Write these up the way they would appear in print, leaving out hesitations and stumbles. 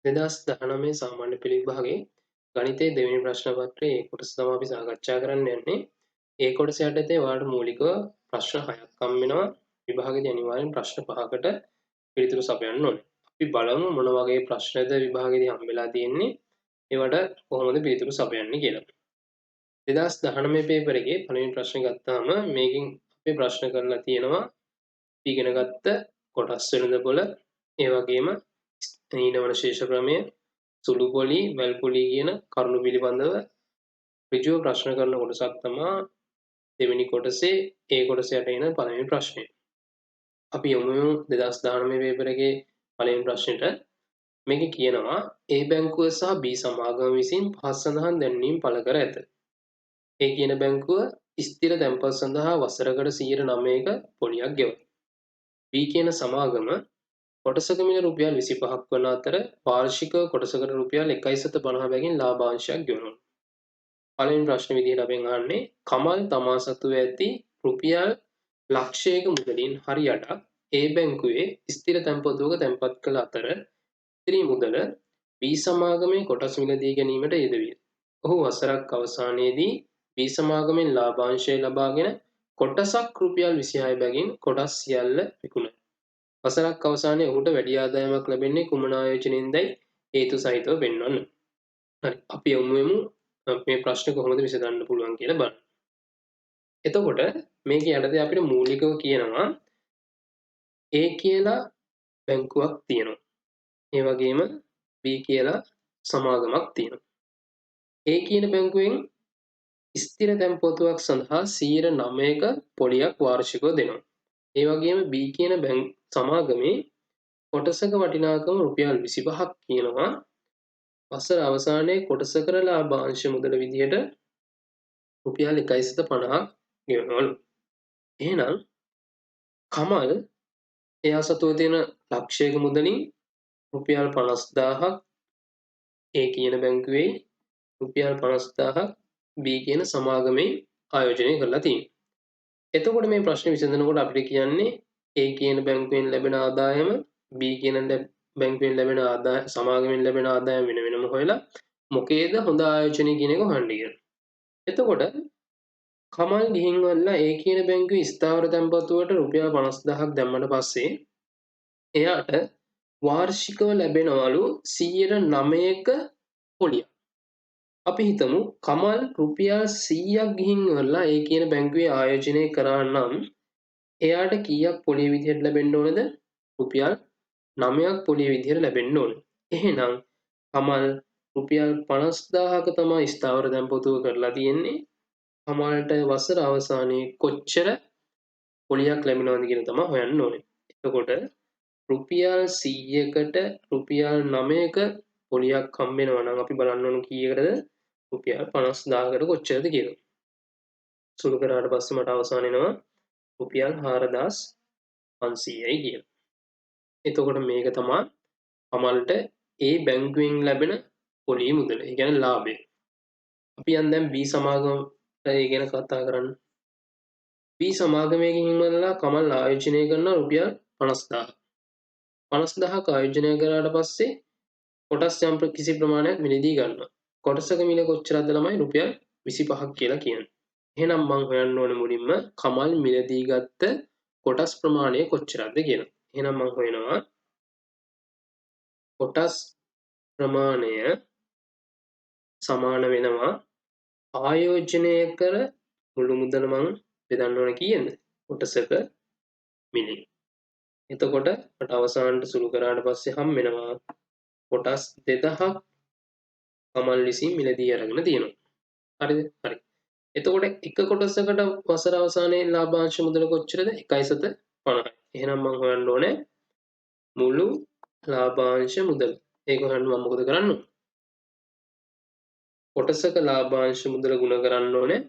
2019 සාමාන්‍ය පෙළ විභාගයේ ගණිතයේ දෙවෙනි ප්‍රශ්න පත්‍රයේ ඒ කොටස තමයි අපි සාකච්ඡා කරන්න යන්නේ. ඒ කොටස යටතේ ඔයාලට මූලිකව ප්‍රශ්න 6ක් හම් වෙනවා. විභාගයේදී අනිවාර්යෙන් ප්‍රශ්න 5කට පිළිතුරු සපයන්න ඕනේ. අපි බලමු මොන වගේ ප්‍රශ්නද විභාගයේදී හම්බෙලා තියෙන්නේ. ඒවට කොහොමද පිළිතුරු සපයන්නේ කියලා. 2019 පේපර් එකේ පළවෙනි ප්‍රශ්නේ ගත්තාම මේකෙන් අපි ප්‍රශ්න කරලා තියෙනවා ඉගෙන ගත්ත කොටස් වෙළඳපොළ ඒ වගේම ඊනවන ශේෂ ක්‍රමය සුළු පොලි වැල් පොලි කියන කරුණු පිළිබඳව ඍජුව ප්‍රශ්න කරන කොටසක් තමයි දෙවෙනි කොටසේ ඒ කොටස යට එන පළවෙනි ප්‍රශ්නය. අපි යමු 2019 පේපර් එකේ පළවෙනි ප්‍රශ්නෙට. මේකේ කියනවා A බැංකුව සහ B සමාගම විසින් පහත් සඳහන් දැන්වීම් පළ කර ඇත. A කියන බැංකුව ස්ථිර තැන්පත් සඳහා වසරකට 9%ක පොලියක් ගෙවයි. B කියන සමාගම කොටසක මිල රුපියල් 25ක් වන අතර වාර්ෂිකව කොටසකට රුපියල් 1.50 බැගින් ලාභාංශයක් ගෙවනවා. පළවෙනි ප්‍රශ්න විදිහට අපෙන් අහන්නේ කමල් තමා සතුව ඇති රුපියල් ලක්ෂයක මුදලින් හරියට A බැංකුවේ ස්ථිර තැන්පතුවක තැන්පත් කළ අතර ඉතිරි මුදල B සමාගමේ කොටස් මිලදී ගැනීමට යෙදවිය. ඔහු වසරක් අවසානයේදී B සමාගමෙන් ලාභාංශය ලබාගෙන කොටසක් රුපියල් 26 බැගින් කොටස් සියල්ල විකුණයි. වසරක් අවසානයේ ඔහුට වැඩි ආදායමක් ලැබෙන්නේ කුමන ආයෝජනයෙන්දයි හේතු සහිතව පෙන්වන්න. හරි අපි යමු මේ ප්‍රශ්න කොහොමද විසඳන්න පුළුවන් කියලා බලන්න. එතකොට මේක යටතේ අපිට මූලිකව කියනවා A කියලා බැංකුවක් තියෙනවා. ඒ වගේම B කියලා සමාගමක් තියෙනවා. A කියන බැංකුවෙන් ස්ථිර තැන්පතුවක් සඳහා 9%ක පොලියක් වාර්ෂිකව දෙනවා. ඒ වගේම B කියන සමාගමේ කොටසක වටිනාකම රුපියල් 25ක් කියනවා. වසර අවසානයේ කොටසක ලාභාංශ මුදල විදිහට රුපියල් 1.50ක් ගෙවනවලු. එහෙනම් කමල් එයා සතුව තියෙන ලක්ෂයක මුදලින් රුපියල් 50000ක් A කියන බැංකුවේ රුපියල් 50000ක් B කියන සමාගමේ ආයෝජනය කරලා තියෙනවා. එතකොට මේ ප්‍රශ්නේ විසඳනකොට අපිට කියන්නේ A කියන බැංකුවෙන් ලැබෙන ආදායම B කියන බැංකුවෙන් ලැබෙන ආදායම සමාගමෙන් ලැබෙන ආදායම වෙන වෙනම හොයලා මොකේද හොඳ ආයෝජනය කියන එක හොයන්න කියලා. එතකොට කමල් ගිහින් වල්ලා A කියන බැංකුවේ ස්ථාවර තැන්පතුවට රුපියල් 50000ක් දැම්මට පස්සේ එයාට වාර්ෂිකව ලැබෙනවලු 9%ක පොලියක්. අපි හිතමු කමල් රුපියල් 100ක් ගිහින් වල්ලා A කියන බැංකුවේ ආයෝජනය කරා නම් එයාට කීයක් පොලිය විදිහට ලැබෙන්න ඕනද? රුපියල් 9ක් පොලිය විදිහට ලැබෙන්න ඕනේ. එහෙනම් කමල් රුපියල් 50000ක තමයි ස්ථාවර තැන්පතුව කරලා තියෙන්නේ. කමල්ට වසර අවසානයේ කොච්චර පොලියක් ලැබෙනවද කියලා තමයි හොයන්න ඕනේ. එතකොට රුපියල් 100කට රුපියල් 9ක පොලියක් හම්බ වෙනවා නම් අපි බලන්න ඕන කීයකටද? රුපියල් 50000කට කොච්චරද කියලා. සුළු කරාට පස්සේ මට අවසාන වෙනවා රුපියල් 4500යි කියලා. එතකොට මේක තමයි කමල්ට ඒ බැංකුවෙන් ලැබෙන පොලිය මුදල. ඒ කියන්නේ ලාභය. අපි යන් දැන් B සමාගමට ඒ ගැන කතා කරන්න. B සමාගමකින් ඉන්නලා කමල් ආයෝජනය කරන රුපියල් 50000. 50000ක් ආයෝජනය කරාට පස්සේ කොටස් යම් කිසි ප්‍රමාණයක් මිලදී ගන්නවා. කොටසක මිල කොච්චරද ළමයි රුපියල් 25ක් කියලා කියන්නේ. එහෙනම් මම හොයන්න ඕනේ මුලින්ම කමල් මිලදී ගත්ත කොටස් ප්‍රමාණය කොච්චරද කියලා. එහෙනම් මම හොයනවා කොටස් ප්‍රමාණය සමාන වෙනවා ආයෝජනය කර මුළු මුදල මම බෙදන්න ඕනේ කීයද? කොටසක මිලෙන්. එතකොට මට අවසානට සුළු කරාට පස්සේ හම් වෙනවා කොටස් 2000ක් කමල් විසින් මිලදී අරගෙන තියෙනවා. හරිද? හරි. එතකොට එක කොටසකට වසර අවසානයේ ලාභාංශ මුදල කොච්චරද? 1.50. එහෙනම් මම හොයන්න ඕනේ මුළු ලාභාංශ මුදල. ඒක හොයන්න මම මොකද කරන්න ඕනේ? කොටසක ලාභාංශ මුදල ගුණ කරන්න ඕනේ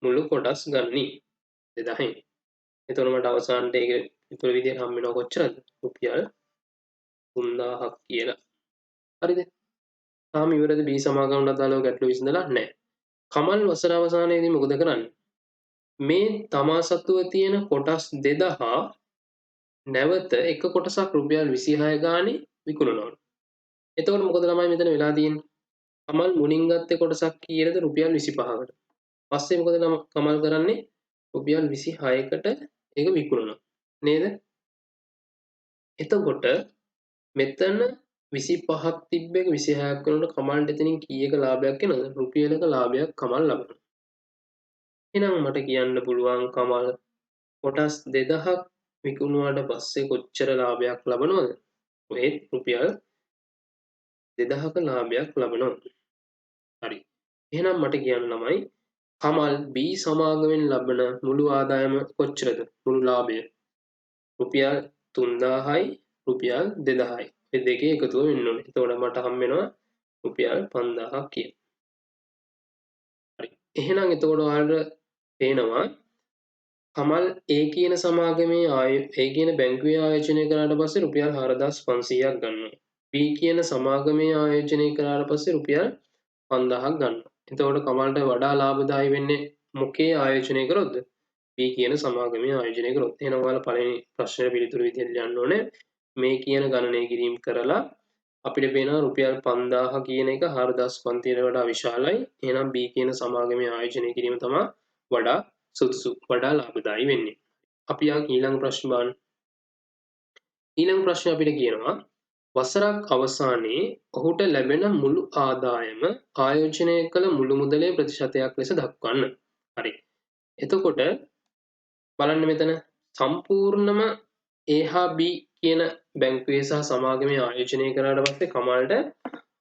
මුළු කොටස් ගන්නි 2000න්. එතකොට මට අවසානට ඒක ඉතුරු විදියට හම් වෙනවා කොච්චරද? රුපියල් 3000ක් කියලා. හරිද? තාම ඉවරද B සමාගමට අදාළව ගැටලු විසඳලා නැහැ. කමල් වසර අවසානයේදී මොකද කරන්නේ? මේ තමා සතුව තියෙන කොටස් 2000 නැවත එක කොටසක් රුපියල් 26 ගානේ විකුණනවා. එතකොට මොකද ළමයි මෙතන වෙලා තියෙන්නේ? කමල් මුලින් ගත්තේ කොටසක් කීයටද? රුපියල් 25කට. පස්සේ මොකද කමල් කරන්නේ? රුපියල් 26කට ඒක විකුණනවා. නේද? එතකොට මෙතන 25ක් තිබ්බ එක 26ක් වෙනකොට කමල්ට එතනින් කීයක ලාභයක් එනවද? රුපියලක ලාභයක් කමල් ලබනවා. එහෙනම් මට කියන්න පුළුවන් කමල් කොටස් 2000ක් විකුණුවාට පස්සේ කොච්චර ලාභයක් ලබනවද? ඒ රුපියල් 2000ක ලාභයක් ලබනවා. හරි. එහෙනම් මට කියන්න ළමයි කමල් B සමාගමෙන් ලබන මුළු ආදායම කොච්චරද? මුළු ලාභය. රුපියල් 3000යි රුපියල් 2000යි. මේ දෙකේ එකතුව වෙන්න ඕනේ. එතකොට මට හම්බ වෙනවා රුපියල් 5000ක් කියලා. හරි. එහෙනම් එතකොට ඔයාලට පේනවා කමල් A කියන සමාගමේ A කියන බැංකුවේ ආයෝජනය කරාට පස්සේ රුපියල් 4500ක් ගන්නවා. B කියන සමාගමේ ආයෝජනය කරාට පස්සේ රුපියල් 5000ක් ගන්නවා. එතකොට කමල්ට වඩා ලාභදායී වෙන්නේ මොකේ ආයෝජනය කරොත්ද? B කියන සමාගමේ ආයෝජනය කරොත්. එහෙනම් ඔයාලා පළවෙනි ප්‍රශ්නෙට පිළිතුරු විදිහට ලියන්න ඕනේ. මේ කියන ගණනය කිරීම කරලා අපිට පේනවා රුපියල් 5000 කියන එක 4500ට වඩා විශාලයි. එහෙනම් B කියන සමාගමේ ආයෝජනය කිරීම තමයි වඩා සුදුසු, වඩා ලාභදායී වෙන්නේ. අපි යන් ඊළඟ ප්‍රශ්න බලන්න. ඊළඟ ප්‍රශ්නේ අපිට කියනවා වසරක් අවසානයේ ඔහුට ලැබෙන මුළු ආදායම ආයෝජනය කළ මුළු මුදලේ ප්‍රතිශතයක් ලෙස දක්වන්න. හරි. එතකොට බලන්න මෙතන සම්පූර්ණම A හා B කියන බැංකුවේ සහ සමාගමේ ආයෝජනය කරාට පස්සේ කමල්ට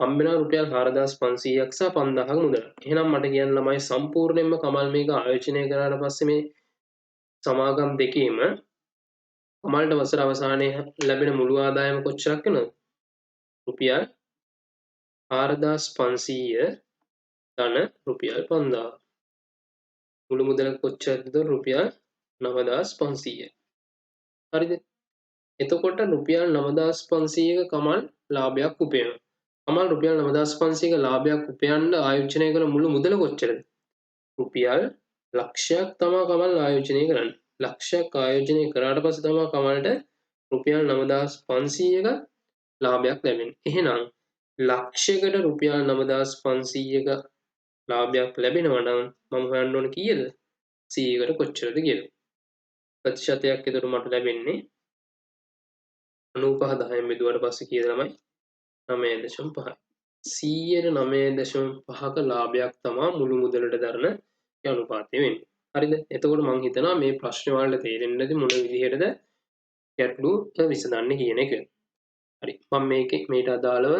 හම්බ වෙනවා රුපියල් 4500ක් සහ 5000ක මුදලක්. එහෙනම් මට කියන්න ළමයි සම්පූර්ණයෙන්ම කමල් මේක ආයෝජනය කරාට පස්සේ මේ සමාගම් දෙකේම කමල්ට වසර අවසානයේ ලැබෙන මුළු ආදායම කොච්චරක් වෙනවද? රුපියල් 4500 ධන රුපියල් 5000. මුළු මුදල කොච්චරද? රුපියල් 9500. හරිද? එතකොට රුපියල් 9500ක කමල් ලාභයක් උපයනවා. කමල් රුපියල් 9500ක ලාභයක් උපයන්න ආයෝජනය කළ මුළු මුදල කොච්චරද? රුපියල් ලක්ෂයක් තමයි කමල් ආයෝජනය කරන්නේ. ලක්ෂයක් ආයෝජනය කරාට පස්සේ තමයි කමල්ට රුපියල් 9500ක ලාභයක් ලැබෙන්නේ. එහෙනම් ලක්ෂයකට රුපියල් 9500ක ලාභයක් ලැබෙනවා නම් මම හොයන්න ඕන කීයද? 100කට කොච්චරද කියලා. ප්‍රතිශතයක් එතකොට මට ලැබෙන්නේ 95 10න් බෙදුවට පස්සේ කීයද ළමයි? 9.5. 100ට 9.5ක ලාභයක් තමයි මුළු මුදලට දරන අනුපාතය වෙන්නේ. හරිද? එතකොට මම හිතනවා මේ ප්‍රශ්නේ වලට තේරෙන්නේ නැති මොන විදිහටද ගැටලු විසඳන්නේ කියන එක. හරි. මම මේට අදාළව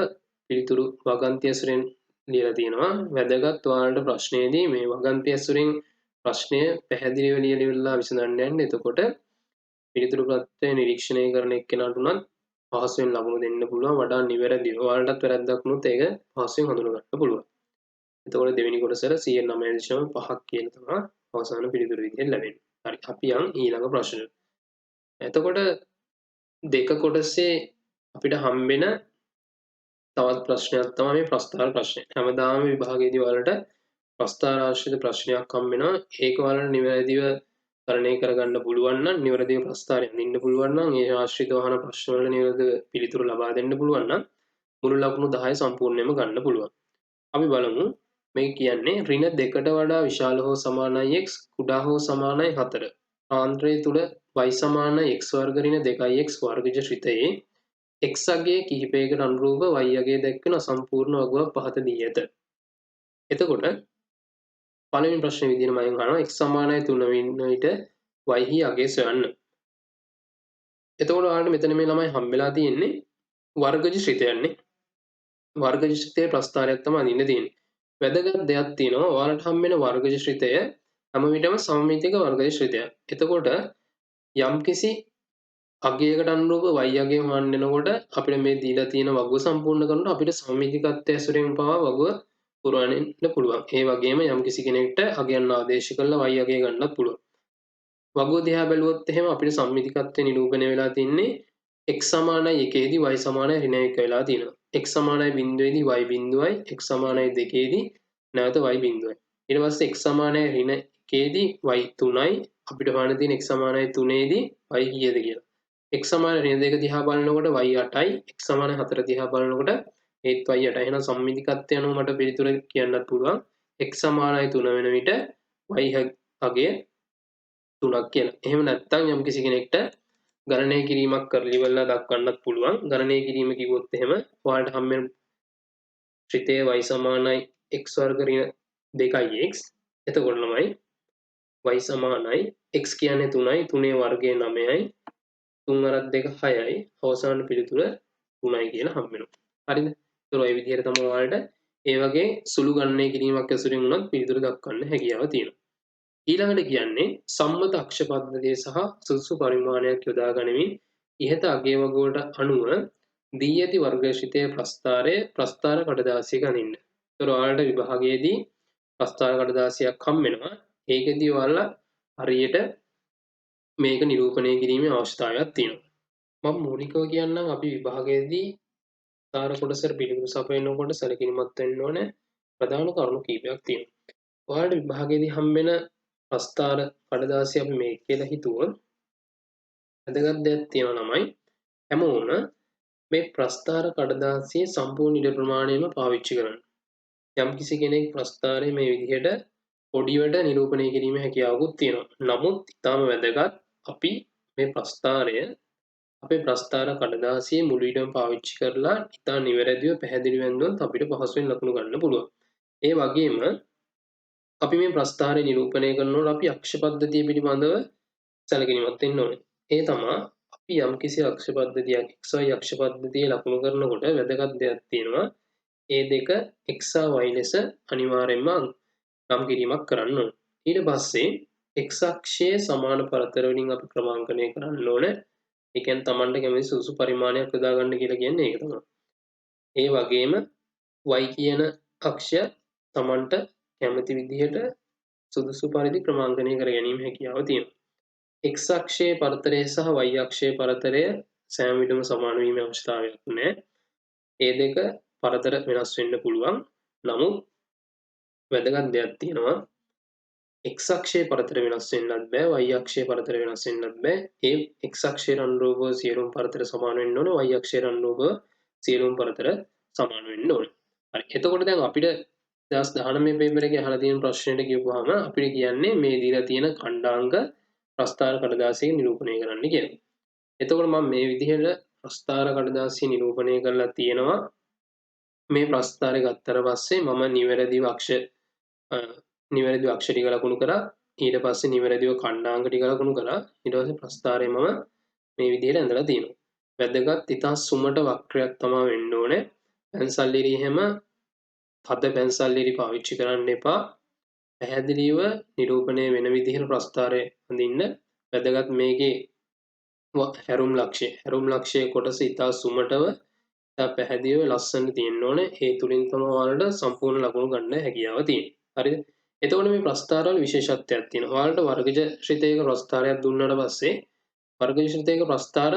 පිළිතුරු වගන්ති ඇසුරෙන් ලියලා තියෙනවා. වැදගත් ඔයාලට ප්‍රශ්නයේදී මේ වගන්ති ඇසුරෙන් ප්‍රශ්නය පැහැදිලිව ලියලා විසඳන්න යන්න. එතකොට පිළිතුරු ප්‍රත්‍ය නිරීක්ෂණය කරන එක්කෙනාට උනත් පහසුවෙන් ලකුණු දෙන්න පුළුවන්. වඩා නිවැරදිව ඔයාලටත් වැරද්දක් වුණොත් ඒක පහසුවෙන් හඳුනා ගන්න පුළුවන්. එතකොට දෙවෙනි කොටසට 109.5ක් කියන තමයි අවසාන පිළිතුරු විදිහට ලැබෙන්නේ. හරි. අපි යන් ඊළඟ ප්‍රශ්නෙට. එතකොට දෙක කොටසේ අපිට හම්බෙන තවත් ප්‍රශ්නයක් තමයි මේ ප්‍රස්තාර ප්‍රශ්නය. හැමදාම විභාගයේදී ඔයාලට ප්‍රස්තාර ආශ්‍රිත ප්‍රශ්නයක් හම්බ වෙනවා. ඒක ඔයාලට නිවැරදිව තරණය කරගන්න පුළුවන් නම්, නිවැරදිව ප්‍රස්තාරය අඳින්න පුළුවන් නම්, ඒ ආශ්‍රිතව අහන ප්‍රශ්න වලට නිවැරදිව පිළිතුරු ලබා දෙන්න පුළුවන් නම් මුළු ලකුණු 10 සම්පූර්ණයෙන්ම ගන්න පුළුවන්. අපි බලමු මේ කියන්නේ ඍණ 2කට වඩා විශාල හෝ සමානයි x කුඩා හෝ සමානයි 4. ආන්ත්‍රය තුල y සමාන x වර්ග ඍණ 2x වර්ගජ ශ්‍රිතයේ x අගයේ කිහිපයකට අනුරූප y අගයේ දැක්වෙන අසම්පූර්ණ වගුවක් පහත දී ඇත. එතකොට පළවෙනි ප්‍රශ්නේ විදිහට මම අහනවා x සමානයි 3 වෙන විට y හි අගය සොයන්න. එතකොට ඔයාලට මෙතන මේ ළමයි හම්බෙලා තියෙන්නේ වර්ගජ ශ්‍රිතයන්නේ. වර්ගජ ශ්‍රිතයේ ප්‍රස්තාරයක් තමයි අඳින්න තියෙන්නේ. වැදගත් දෙයක් තියෙනවා ඔයාලට හම්බෙන වර්ගජ ශ්‍රිතය හැම විටම සමමිතික වර්ගජ ශ්‍රිතයක්. එතකොට යම්කිසි අගයකට අනුරූප y අගය හොයන්න යනකොට අපිට මේ දීලා තියෙන වගුව සම්පූර්ණ කරනකොට අපිට සමමිතිකත්වය ඇසුරෙන් පවා වගුව පුරවන්න පුළුවන්. ඒ වගේම යම්කිසි කෙනෙක්ට අගයන් ආදේශ කරලා y අගය ගන්නත් පුළුවන්. වගුව දිහා බැලුවොත් එහෙම අපිට සමමිතිකත්වය නිරූපණය වෙලා තින්නේ x සමානයි 1 දී y සමානයි ඍණ 1 වෙලා තියෙනවා. x සමානයි 0 දී y බිඳුවයි, x සමානයි 2 දී නැවත y බිඳුවයි. ඊට පස්සේ x සමානයි ඍණ 1 දී y 3යි අපිට හොයන්න තියෙන x සමානයි 3 දී y කීයද කියලා. x සමානයි ඍණ 2 දිහා බලනකොට y 8යි, x සමානයි 4 දිහා බලනකොට ඒත් y යට. එහෙනම් සම්මිතිකත්වය අනුව මට පිළිතුර කියන්නත් පුළුවන් x සමානයි 3 වෙන විට y අගය 3ක් කියලා. එහෙම නැත්නම් යම්කිසි කෙනෙක්ට ගණනය කිරීමක් කරලා ඉවරලා දක්වන්නත් පුළුවන්. ගණනය කිරීම කිව්වොත් එහෙම ඔයාලට හම්බ වෙන ත්‍රිතය y සමානයි x වර්ග ඍණ 2x. එතකොට ළමයි y සමානයි x කියන්නේ 3යි 3 වර්ගය 9යි 3 වරක් 2 6යි අවසාන පිළිතුර 3යි කියලා හම්බ වෙනවා. හරිද? ඒතර ඔය විදිහට තමයි ඔයාලට ඒ වගේ සුළු ගණනය කිරීමක් ඇසුරින් උනත් පිළිතුර දක්වන්න හැකියාව තියෙනවා. ඊළඟට කියන්නේ සම්මත අක්ෂ පද්ධතිය සහ සුදුසු පරිමාණයක් යොදා ගනිමින් ඉහත අගය වගුවට අනුව දී ඇති වර්ගශිතයේ ප්‍රස්ථාර කඩදාසියක අඳින්න. ඒතර ඔයාලට විභාගයේදී ප්‍රස්ථාර කඩදාසියක් හම්බ වෙනවා. ඒකෙදී ඔයාලා හරියට මේක නිරූපණය කිරීමේ අවශ්‍යතාවයක් තියෙනවා. මම මූලිකව කියන්නම් අපි විභාගයේදී ප්‍රස්ථාර කොටසට පිළිතුරු සපයනකොට සැලකිලිමත් වෙන්න ඕනේ ප්‍රධාන කරුණු කීපයක් තියෙනවා. ඔයාලට විභාගයේදී හම්බ වෙන ප්‍රස්ථාර කඩදාසිය අපි මේක කියලා හිතුවොත් වැදගත් දෙයක් තියෙනවා ළමයි. හැමෝම මේ ප්‍රස්ථාර කඩදාසියේ සම්පූර්ණ ඉඩ ප්‍රමාණයම පාවිච්චි කරන්න. යම්කිසි කෙනෙක් ප්‍රස්ථාරය මේ විදිහට පොඩිවට නිරූපණය කිරීමේ හැකියාවකුත් තියෙනවා. නමුත් ඊටාම වැදගත් අපි මේ ප්‍රස්ථාරය අපේ ප්‍රස්ථාර කඩදාසියේ මුළු ඉඩම පාවිච්චි කරලා ඉතා නිවැරදිව පැහැදිලි වෙන්නුවොත් අපිට පහසුවෙන් ලකුණු ගන්න පුළුවන්. ඒ වගේම අපි මේ ප්‍රස්ථාරය නිරූපණය කරනකොට අපි අක්ෂ පද්ධතිය පිළිබඳව සැලකිලිමත් වෙන්න ඕනේ. ඒ තමයි අපි යම්කිසි අක්ෂ පද්ධතියක් xy අක්ෂ පද්ධතියේ ලකුණු කරනකොට වැදගත් දෙයක් තියෙනවා. ඒ දෙක x සහ y ලෙස අනිවාර්යයෙන්ම නම් කිරීමක් කරන්න ඕනේ. ඊට පස්සේ x අක්ෂයේ සමාන පරතර වලින් අපි ක්‍රමාංකනය කරන්න ඕනේ. ඒ කියන්නේ Tamanට කැමති සුසු පරිමාණයක් යොදා ගන්න කියලා කියන්නේ ඒක තමයි. ඒ වගේම y කියන අක්ෂය Tamanට කැමති විදිහට සුදුසු පරිදි ක්‍රමාංකනය කර ගැනීම හැකියාව තියෙනවා. x අක්ෂයේ පරතරය සහ y අක්ෂයේ පරතරය සෑම විටම සමාන වීමේ අවශ්‍යතාවයක් නැහැ. ඒ දෙක පරතර වෙනස් වෙන්න පුළුවන්. නමුත් වැදගත් දෙයක් තියෙනවා. x අක්ෂයේ පරතර වෙනස් වෙන්නත් බෑ y අක්ෂයේ පරතර වෙනස් වෙන්නත් බෑ. ඒ x අක්ෂයට අනුරූපව සියලුම පරතර සමාන වෙන්න ඕනේ. y අක්ෂයට අනුරූපව සියලුම පරතර සමාන වෙන්න ඕනේ. හරි. එතකොට දැන් අපිට 2019 පේපර් එකේ අහලා තියෙන ප්‍රශ්නෙට කියපුවාම අපිට කියන්නේ මේ දීලා තියෙන ඛණ්ඩාංග ප්‍රස්ථාර කඩදාසියක නිරූපණය කරන්න කියලා. එතකොට මම මේ විදිහට ප්‍රස්ථාර කඩදාසිය නිරූපණය කරලා තියෙනවා. මේ ප්‍රස්ථාරය ගත්තට පස්සේ මම නිවැරදිව අක්ෂ ටික ලකුණු කරා. ඊට පස්සේ නිවැරදිව ඛණ්ඩාංග ටික ලකුණු කරා. ඊට පස්සේ ප්‍රස්ථාරය මම මේ විදිහට ඇඳලා තියෙනවා. වැදගත් ඉතා සුමට වක්‍රයක් තමයි වෙන්න ඕනේ. පැන්සල් ඉරි හැම තද පැන්සල් ඉරි පාවිච්චි කරන්න එපා. පැහැදිලිව නිරූපණය වෙන විදිහට ප්‍රස්ථාරය අඳින්න. වැදගත් මේකේ හැරුම් ලක්ෂය කොටස ඉතා සුමටව ඉතා පැහැදිලිව ලස්සන තියෙන්න ඕනේ. ඒ තුලින් තමයි ඔයාලට සම්පූර්ණ ලකුණු ගන්න හැකියාව තියෙන්නේ. හරිද? එතකොට මේ ප්‍රස්ථාරවල විශේෂත්වයක් තියෙනවා. ඔයාලට වර්ගජ ශ්‍රිතයක ප්‍රස්ථාරයක් දුන්නාට පස්සේ වර්ගජ ශ්‍රිතයක ප්‍රස්ථාර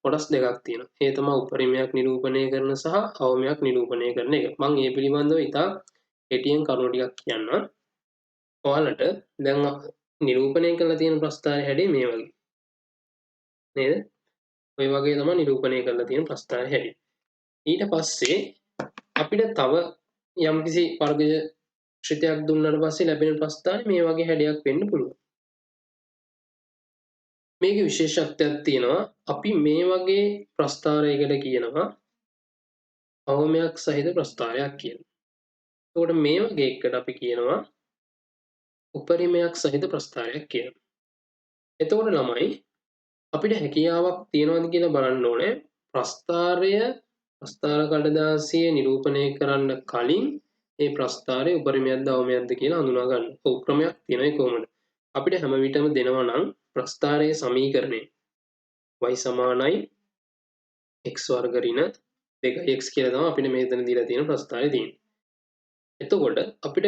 කොටස් දෙකක් තියෙනවා. ඒ තමයි උපරිමයක් නිරූපණය කරන සහ අවමයක් නිරූපණය කරන එක. මම මේ පිළිබඳව ඉතා කෙටියෙන් කරුණු ටිකක් කියන්නම්. ඔයාලට දැන් නිරූපණය කරලා තියෙන ප්‍රස්ථාරය හැඩේ මේ වගේ. නේද? ඔය වගේ තමයි නිරූපණය කරලා තියෙන ප්‍රස්ථාරය හැඩේ. ඊට පස්සේ අපිට තව යම්කිසි වර්ගජ ශ්‍රිතයක් දුන්නාට පස්සේ ලැබෙන ප්‍රස්ථාරය මේ වගේ හැඩයක් වෙන්න පුළුවන්. මේකේ විශේෂත්වයක් තියෙනවා. අපි මේ වගේ ප්‍රස්ථාරයකට කියනවා අවමයක් සහිත ප්‍රස්ථාරයක් කියලා. එතකොට මේ වගේ එකකට අපි කියනවා උපරිමයක් සහිත ප්‍රස්ථාරයක් කියලා. එතකොට ළමයි අපිට හැකියාවක් තියනවාද කියලා බලන්න ඕනේ. ප්‍රස්ථාර කඩදාසිය නිරූපණය කරන්න කලින් මේ ප්‍රස්ථාරය උපරිමයක්ද අවමයක්ද කියලා හඳුනා ගන්න. උපක්‍රමයක් තියෙනයි කොහොමද? අපිට හැම විටම දෙනවා නම් ප්‍රස්ථාරයේ සමීකරණය y සමානයි x වර්ග ඍණ 2x කියලා තමයි අපිට මෙතන දීලා තියෙන ප්‍රස්ථාරය තියෙන්නේ. එතකොට අපිට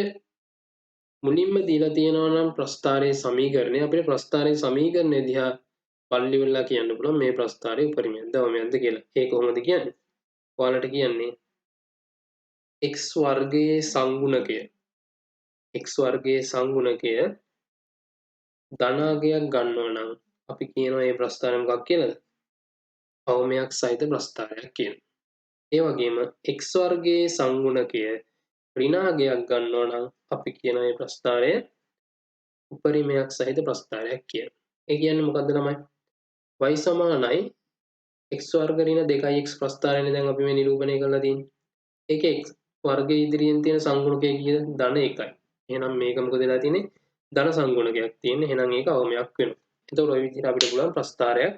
මුලින්ම දීලා තියෙනවා නම් ප්‍රස්ථාරයේ සමීකරණය අපිට ප්‍රස්ථාරයේ සමීකරණය දිහා පල්ලි වෙලා කියන්න පුළුවන් මේ ප්‍රස්ථාරයේ උපරිමයක්ද අවමයක්ද කියලා. ඒ කොහොමද කියන්නේ? ඔයාලට කියන්නේ x වර්ගයේ සංගුණකය ධනාගයක් ගන්නවා නම් අපි කියනවා මේ ප්‍රස්ථාරය මොකක් කියලාද? අවමයක් සහිත ප්‍රස්ථාරයක් කියලා. ඒ වගේම x වර්ගයේ සංගුණකය ඍණාගයක් ගන්නවා නම් අපි කියන මේ ප්‍රස්ථාරය උපරිමයක් සහිත ප්‍රස්ථාරයක් කියලා. ඒ කියන්නේ මොකද්ද ළමයි? y සමානයි x වර්ග ඍණ 2x ප්‍රස්ථාරයනේ දැන් අපි මේ නිරූපණය කරලා තියෙන්නේ. ඒකේ x වර්ගයේ ඉදිරියෙන් තියෙන සංගුණකය කීයද? ධන 1යි. එහෙනම් මේක මොකද වෙලා තියෙන්නේ? ධන සංගුණකයක් තියෙන්නේ. එහෙනම් ඒක අවමයක් වෙනවා. එතකොට ওই විදිහට අපිට පුළුවන් ප්‍රස්ථාරයක්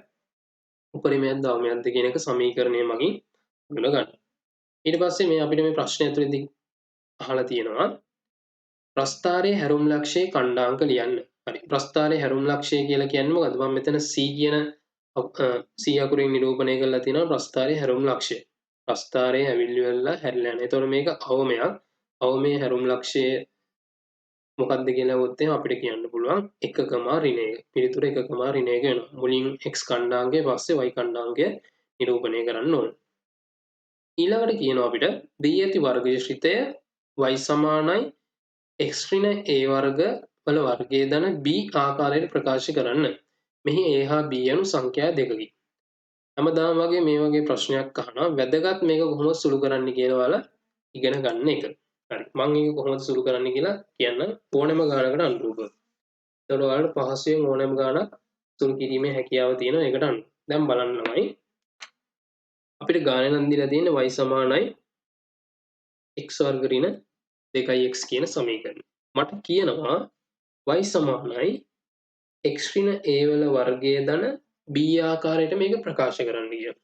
උපරිමයක්ද අවමයක්ද කියන එක සමීකරණය මගින් හඳුනා ගන්න. ඊට පස්සේ මේ අපිට මේ ප්‍රශ්න ඇතුළේදී අහලා තියෙනවා ප්‍රස්ථාරයේ හැරුම් ලක්ෂයේ ඛණ්ඩාංක ලියන්න. හරි. ප්‍රස්ථාරයේ හැරුම් ලක්ෂය කියලා කියන්නේ මොකද්ද? මම මෙතන c කියන c අකුරෙන් නිරූපණය කරලා තියෙනවා ප්‍රස්ථාරයේ හැරුම් ලක්ෂය. ප්‍රස්ථාරයේ ඇවිල්ලි වෙලා හැරිලා යන. එතකොට මේක අවමයක්. අවමයේ හැරුම් ලක්ෂය මොකක්ද කියලා වොත් අපිට කියන්න පුළුවන් 1, ඍණ 1. පිළිතුර 1, ඍණ 1 වෙනවා. මුලින් x ඛණ්ඩාංකය පස්සේ y ඛණ්ඩාංකය නිරූපණය කරන්න ඕනේ. ඊළඟට කියනවා අපිට දී ඇති වර්ගශ්‍රිතය y සමානයි x ඍණ a වර්ග වල වර්ගයේ ධන b ආකාරයට ප්‍රකාශ කරන්න. මෙහි a හා b යනු සංඛ්‍යා දෙකකි. හැමදාම වගේ මේ වගේ ප්‍රශ්නයක් අහනවා. වැදගත් මේක කොහොමද සුළු කරන්න කියලා ඔයාලා ඉගෙන ගන්න එක. හරි. මම මේක කොහොමද සුළු කරන්න කියලා කියන්න ඕනෑම ගානකට අනුරූපව. එතකොට ඔයාලට පහසුවෙන් ඕනෑම ගානක් සුළු කිරීමේ හැකියාව තියෙනවා ඒකට අනුව. දැන් බලන්න ළමයි. අපිට ගානේ නම් දීලා තියෙන්නේ y සමානයි x වර්ග ඍණ 2x කියන සමීකරණය. මට කියනවා y සමානයි x ඍණ a වල වර්ගයේ ධන b ආකාරයට මේක ප්‍රකාශ කරන්න කියලා.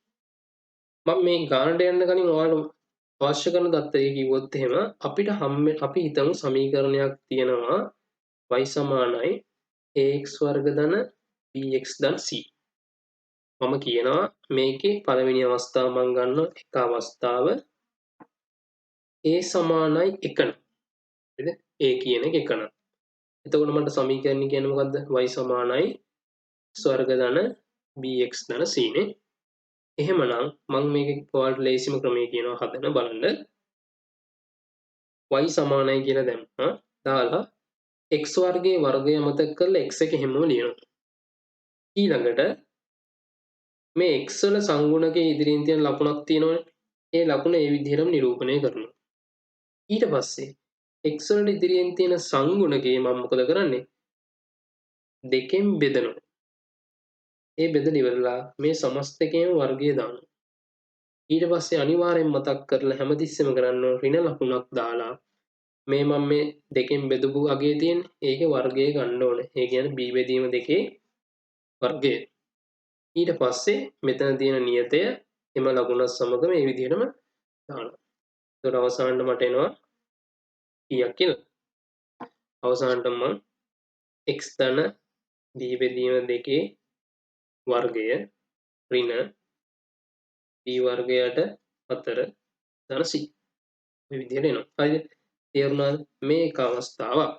මම මේ ගානට යන්න කලින් ඔයාලට අවශ්‍ය කරන දත්තය කිව්වොත් එහෙම අපිට අපි හිතමු සමීකරණයක් තියෙනවා y සමානයි ax වර්ග ධන bx ධන c. මම කියනවා මේකේ පළවෙනි අවස්ථාව මම ගන්නවා එක අවස්ථාව a සමානයි 1 නම්. හරිද? a කියන එක 1 නම්. එතකොට මට සමීකරණය කියන්නේ මොකද්ද? y සමානයි x වර්ග ධන bx ධන c නේ. එහෙමනම් මම මේක ඔයාලට ලේසිම ක්‍රමය කියනවා හදන්න බලන්න. y සමානයි කියලා දැම්මා. දාලා x වර්ගයේ වර්ගය අමතක කරලා x එක හැමම ලියනවා. ඊළඟට මේ x වල සංගුණකයේ ඉදිරියෙන් තියෙන ලකුණක් තියෙනවනේ. ඒ ලකුණ ඒ විදිහටම නිරූපණය කරනවා. ඊට පස්සේ x වලට ඉදිරියෙන් තියෙන සංගුණකයේ මම මොකද කරන්නේ? දෙකෙන් බෙදනවා. ඒ බෙදලා ඉවරලා මේ සමස්තකයේම වර්ගය දානවා. ඊට පස්සේ අනිවාර්යෙන් මතක් කරලා හැමතිස්සෙම කරන්න ඍණ ලකුණක් දාලා මේ මම මේ දෙකෙන් බෙදපු අගේ තියෙන්නේ ඒකේ වර්ගය ගන්න ඕනේ. ඒ කියන්නේ b බෙදීම දෙකේ වර්ගය. ඊට පස්සේ මෙතන තියෙන නියතය එම ලකුණත් සමග මේ විදිහටම දානවා. ඒතකොට අවසානට මට එනවා කීයක් කියලා. අවසානට මම x ධන b බෙදීම දෙකේ වර්ගය ඍණ b වර්ගයට 4 ධන c. මේ විදිහට එනවා. හරිද? තේරුණාද? මේ එක අවස්ථාවක්.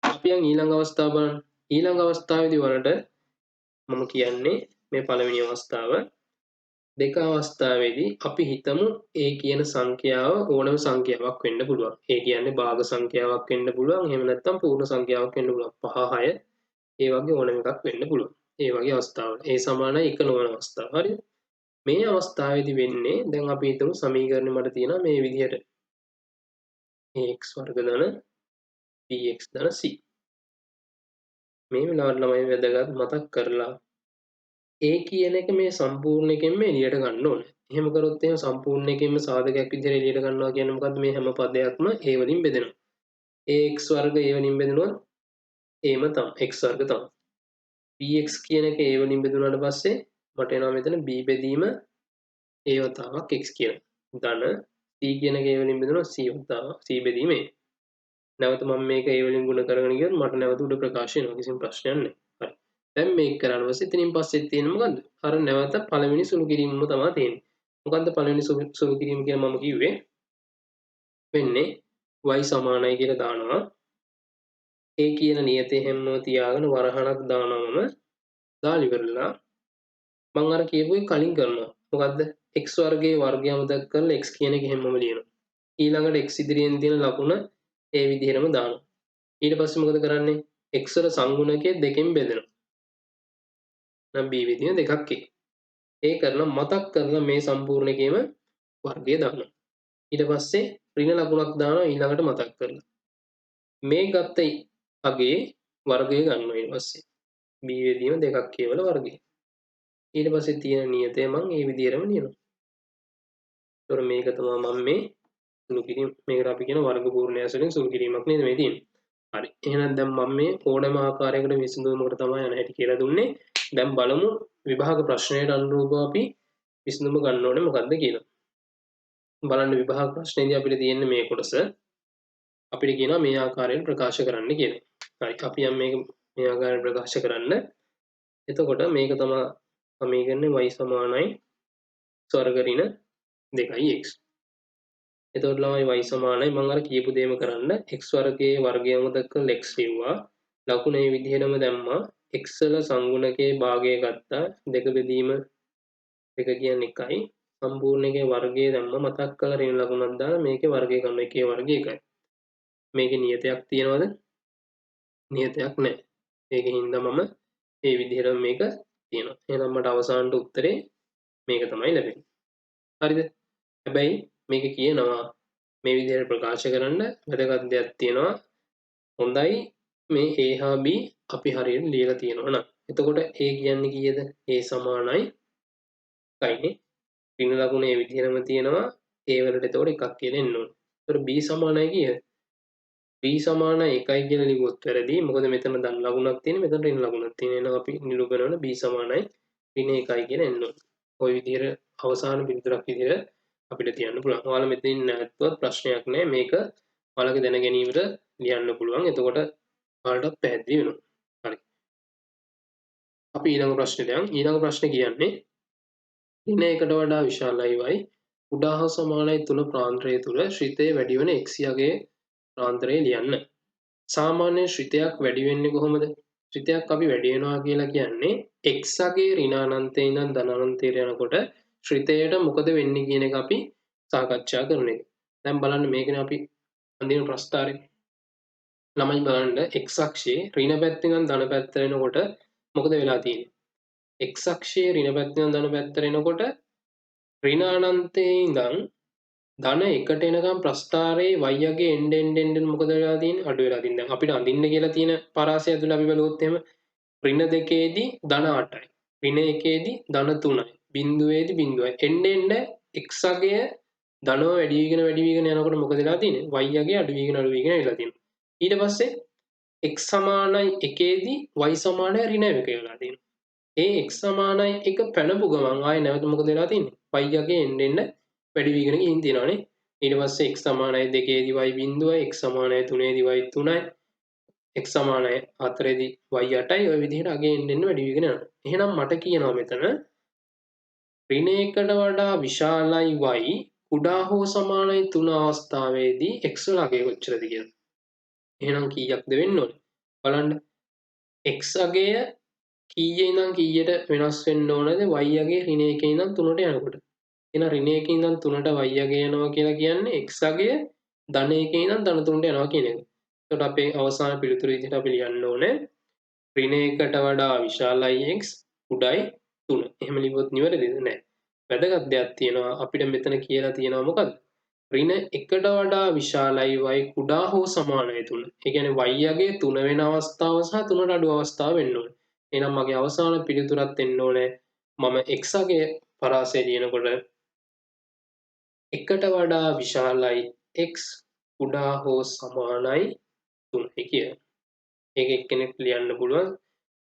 අපි යන් ඊළඟ අවස්ථාව බලන්න. ඊළඟ අවස්ථාවේදී වලට මම කියන්නේ මේ පළවෙනි අවස්ථාව. දෙක අවස්ථාවේදී අපි හිතමු a කියන සංඛ්‍යාව ඕනම සංඛ්‍යාවක් වෙන්න පුළුවන්. ඒ කියන්නේ භාග සංඛ්‍යාවක් වෙන්න පුළුවන්. එහෙම නැත්නම් පූර්ණ සංඛ්‍යාවක් වෙන්න පුළුවන්. 5 6 ඒ වගේ ඕනම එකක් වෙන්න පුළුවන්. ඒ වගේ අවස්ථාවල a සමානයි 1 නොවන අවස්ථාව. හරිද? මේ අවස්ථාවේදී වෙන්නේ දැන් අපි හිතමු සමීකරණය මට තියෙනවා මේ විදිහට. ax වර්ග ධන bx ධන c. මේ වෙලාවට ළමයි වැදගත් මතක් කරලා a කියන එක මේ සම්පූර්ණ එකෙන්ම එළියට ගන්න ඕනේ. එහෙම කරොත් එහෙම සම්පූර්ණ එකෙන්ම සාධකයක් විදිහට එළියට ගන්නවා කියන්නේ මොකද්ද? මේ හැම පදයක්ම a වලින් බෙදෙනවා. ax වර්ග a වලින් බෙදෙනවා a ම තමයි x වර්ග තමයි. bx කියන එක a වලින් බෙදුනාට පස්සේ මට එනවා මෙතන b බෙදීම a වතාවක් x කියන. ධන c කියන එක a වලින් බෙදුනවා c වතාවක් c බෙදීම a. නැවත මම මේක a වලින් ගුණ කරගෙන ගියොත් මට නැවත උඩ ප්‍රකාශ වෙනවා. කිසිම ප්‍රශ්නයක් නැහැ. හරි. දැන් මේක කරාට පස්සේ එතනින් පස්සේ තියෙන්නේ මොකද්ද? අර නැවත පළවෙනි සුළු කිරීමම තමයි තියෙන්නේ. මොකද්ද පළවෙනි සුළු කිරීම කියලා මම කිව්වේ? වෙන්නේ y සමානයි කියලා දානවා. a කියන නියතේ හැමම තියාගෙන වරහණක් දානවම දාලා ඉවරලා මම අර කියපු එක කලින් කරනවා. මොකද්ද? x වර්ගයේ වර්ගය අමතක කරලා x කියන එක හැමම ලියනවා. ඊළඟට x ඉදිරියෙන් තියෙන ලකුණ ඒ විදිහටම දානවා. ඊට පස්සේ මොකද කරන්නේ? x වල සංගුණකයේ දෙකෙන් බෙදෙනවා. නම් b විදින දෙකක් ඒ කරලා මතක් කරලා මේ සම්පූර්ණ එකේම වර්ගය දානවා. ඊට පස්සේ ඍණ ලකුණක් දානවා ඊළඟට මතක් කරලා. මේ ගත්ත අගේ වර්ගය ගන්නවා ඊට පස්සේ. b වේදීම දෙකක් කියවල වර්ගය. ඊට පස්සේ තියෙන නියතය මම මේ විදිහටම ලියනවා. ඒතකොට මේක තමයි මම මේ සුළු කිරීම මේකට අපි කියන වර්ග පූර්ණය ඇසුරින් සුළු කිරීමක් නේද මේ තියෙන්නේ. හරි. එහෙනම් දැන් මම මේ ඕනෑම ආකාරයකට විසඳුමකට තමයි යන හැටි කියලා දුන්නේ. දැන් බලමු විභාග ප්‍රශ්නයට අනුරූපව අපි විසඳුම ගන්න ඕනේ මොකද්ද කියලා. බලන්න විභාග ප්‍රශ්නේදී අපිට තියෙන්නේ මේ කොටස. අපිට කියනවා මේ ආකාරයෙන් ප්‍රකාශ කරන්න කියලා. හරි. අපි යම් මේක මේ ආකාරයෙන් ප්‍රකාශ කරන්න. එතකොට මේක තමයි සමීකරණය y සමානයි වර්ග ඍණ 2x. එතකොට ළමයි y සමානයි මම අර කියපු දෙයම කරන්න x වර්ගයේ වර්ගය අමතක කරලා x ලිව්වා. ලකුණ මේ විදිහටම දැම්මා. x වල සංගුණකයේ භාගය ගත්තා. දෙක බෙදීම දෙක කියන්නේ 1යි. සම්පූර්ණ එකේ වර්ගය දැම්මා. මතක් කරලා ඍණ ලකුණක් දාලා මේකේ වර්ගය කරනවා. එකේ වර්ගය 1යි. මේකේ නියතයක් තියනවද? නියතයක් නැහැ. ඒකෙන් හින්දා මම මේ විදිහට මේක තියනවා. එහෙනම් මට අවසානට උත්තරේ මේක තමයි ලැබෙන්නේ. හරිද? හැබැයි මේක කියනවා මේ විදිහට ප්‍රකාශ කරන්න වැදගත් දෙයක් තියෙනවා. හොඳයි මේ a හා b අපි හරියට ලියලා තියෙනවා නම්. එතකොට a කියන්නේ කීයද? a සමානයි 1යිනේ. ඍණ ලකුණ මේ විදිහටම තියෙනවා. a වලට එතකොට එකක් කියලා එන්න ඕනේ. එතකොට b සමානයි කීයද? b සමානයි 1යි කියලා ලිව්වොත් වැරදි. මොකද මෙතන ධන ලකුණක් තියෙන මෙතන ඍණ ලකුණක් තියෙන. එහෙනම් අපි නිරූපණය කරන b සමානයි ඍණ 1යි කියලා එන්න ඕනේ. ওই විදිහට අවසාන පිළිතුරක් විදිහට අපිට තියන්න පුළුවන්. ඔයාලා මෙතනින් නැවතුවත් ප්‍රශ්නයක් නැහැ. මේක ඔයාලගේ දැන ගැනීමට ලියන්න පුළුවන්. එතකොට ඔයාලට පැහැදිලි වෙනවා. හරි. අපි ඊළඟ ප්‍රශ්නෙට යමු. ඊළඟ ප්‍රශ්නේ කියන්නේ ඍණ 1කට වඩා විශාලයි y කුඩා හා සමානයි 3 ප්‍රාන්තරය තුල ශ්‍රිතය වැඩි වන x යගේ ප්‍රාන්තරය ලියන්න. සාමාන්‍ය ශ්‍රිතයක් වැඩි වෙන්නේ කොහොමද? ශ්‍රිතයක් අපි වැඩි වෙනවා කියලා කියන්නේ x අගේ ඍණ අනන්තයේ ඉඳන් ධන අනන්තයට යනකොට ශ්‍රිතයට මොකද වෙන්නේ කියන එක අපි සාකච්ඡා කරන එක. දැන් බලන්න මේකනේ අපි අඳින ප්‍රස්තාරය. ළමයි බලන්න x අක්ෂයේ ඍණ පැත්තෙන් ඉඳන් ධන පැත්තට එනකොට මොකද වෙලා තියෙන්නේ? x අක්ෂයේ ඍණ පැත්තෙන් ඉඳන් ධන පැත්තට එනකොට ඍණ අනන්තයේ ඉඳන් ධන 1ට එනකම් ප්‍රස්ථාරයේ y යගේ එන්න මොකද වෙලා තියෙන්නේ? අඩු වෙලා තියෙන්නේ. දැන් අපිට අඳින්න කියලා තියෙන පරාසය ඇතුළේ අපි බලුවොත් එහෙම ඍණ 2ේදී ධන 8යි. ඍණ 1ේදී ධන 3යි. බිංදුවේදී බිංදුවයි. එන්න x අගය ධනව වැඩි වීගෙන යනකොට මොකද වෙලා තියෙන්නේ? y අගය අඩු වීගෙන වෙලා තියෙනවා. ඊට පස්සේ x සමානයි 1ේදී y සමානයි ඍණ 1 වෙලා තියෙනවා. ඒ x සමානයි 1 පැනපු ගමන් ආයෙ නැවත මොකද වෙලා තියෙන්නේ? y අගය එන්න වැඩි වීගෙන ගිහින් තියෙනවානේ. ඊට පස්සේ x සමානයි 2ේදී y බිංදුවයි, x සමානයි 3ේදී y 3යි, x සමානයි 4ේදී y 8යි. ඔය විදිහට අගය එන්න වැඩි වීගෙන යනවා. එහෙනම් මට කියනවා මෙතන ඍණ 1කට වඩා විශාලයි y කුඩා හෝ සමානයි 3 අවස්ථාවේදී x වල අගය කොච්චරද කියලා. එහෙනම් කීයක්ද වෙන්න ඕනේ? බලන්න x අගය කීයේ ඉඳන් කීයට වෙනස් වෙන්න ඕනද y අගය ඍණ 1 ඉඳන් 3ට යනකොට. එහෙනම් ඍණ 1 ඉඳන් 3ට y අගය යනවා කියලා කියන්නේ x අගය ධන 1 ඉඳන් ධන 3ට යනවා කියන එක. එතකොට අපේ අවසාන පිළිතුර විදිහට අපි ලියන්න ඕනේ ඍණ 1ට වඩා විශාලයි x කුඩායි 3. එහෙම ලිව්වොත් නිවැරදිද? නැහැ. වැදගත් දෙයක් තියෙනවා අපිට මෙතන කියලා තියෙනවා මොකද්ද? ඍණ 1ට වඩා විශාලයි y කුඩා හෝ සමානයි 3. ඒ කියන්නේ y අගය 3 වෙන අවස්ථාව සහ 3ට අඩු අවස්ථාව වෙන්න ඕනේ. එහෙනම් මගේ අවසාන පිළිතුරත් එන්න ඕනේ මම x අගය පරාසය ලියනකොට 1ට වඩා විශාලයි x කුඩා හෝ සමානයි 3යි කියලා. ඒක එක්කෙනෙක් ලියන්න පුළුවන්.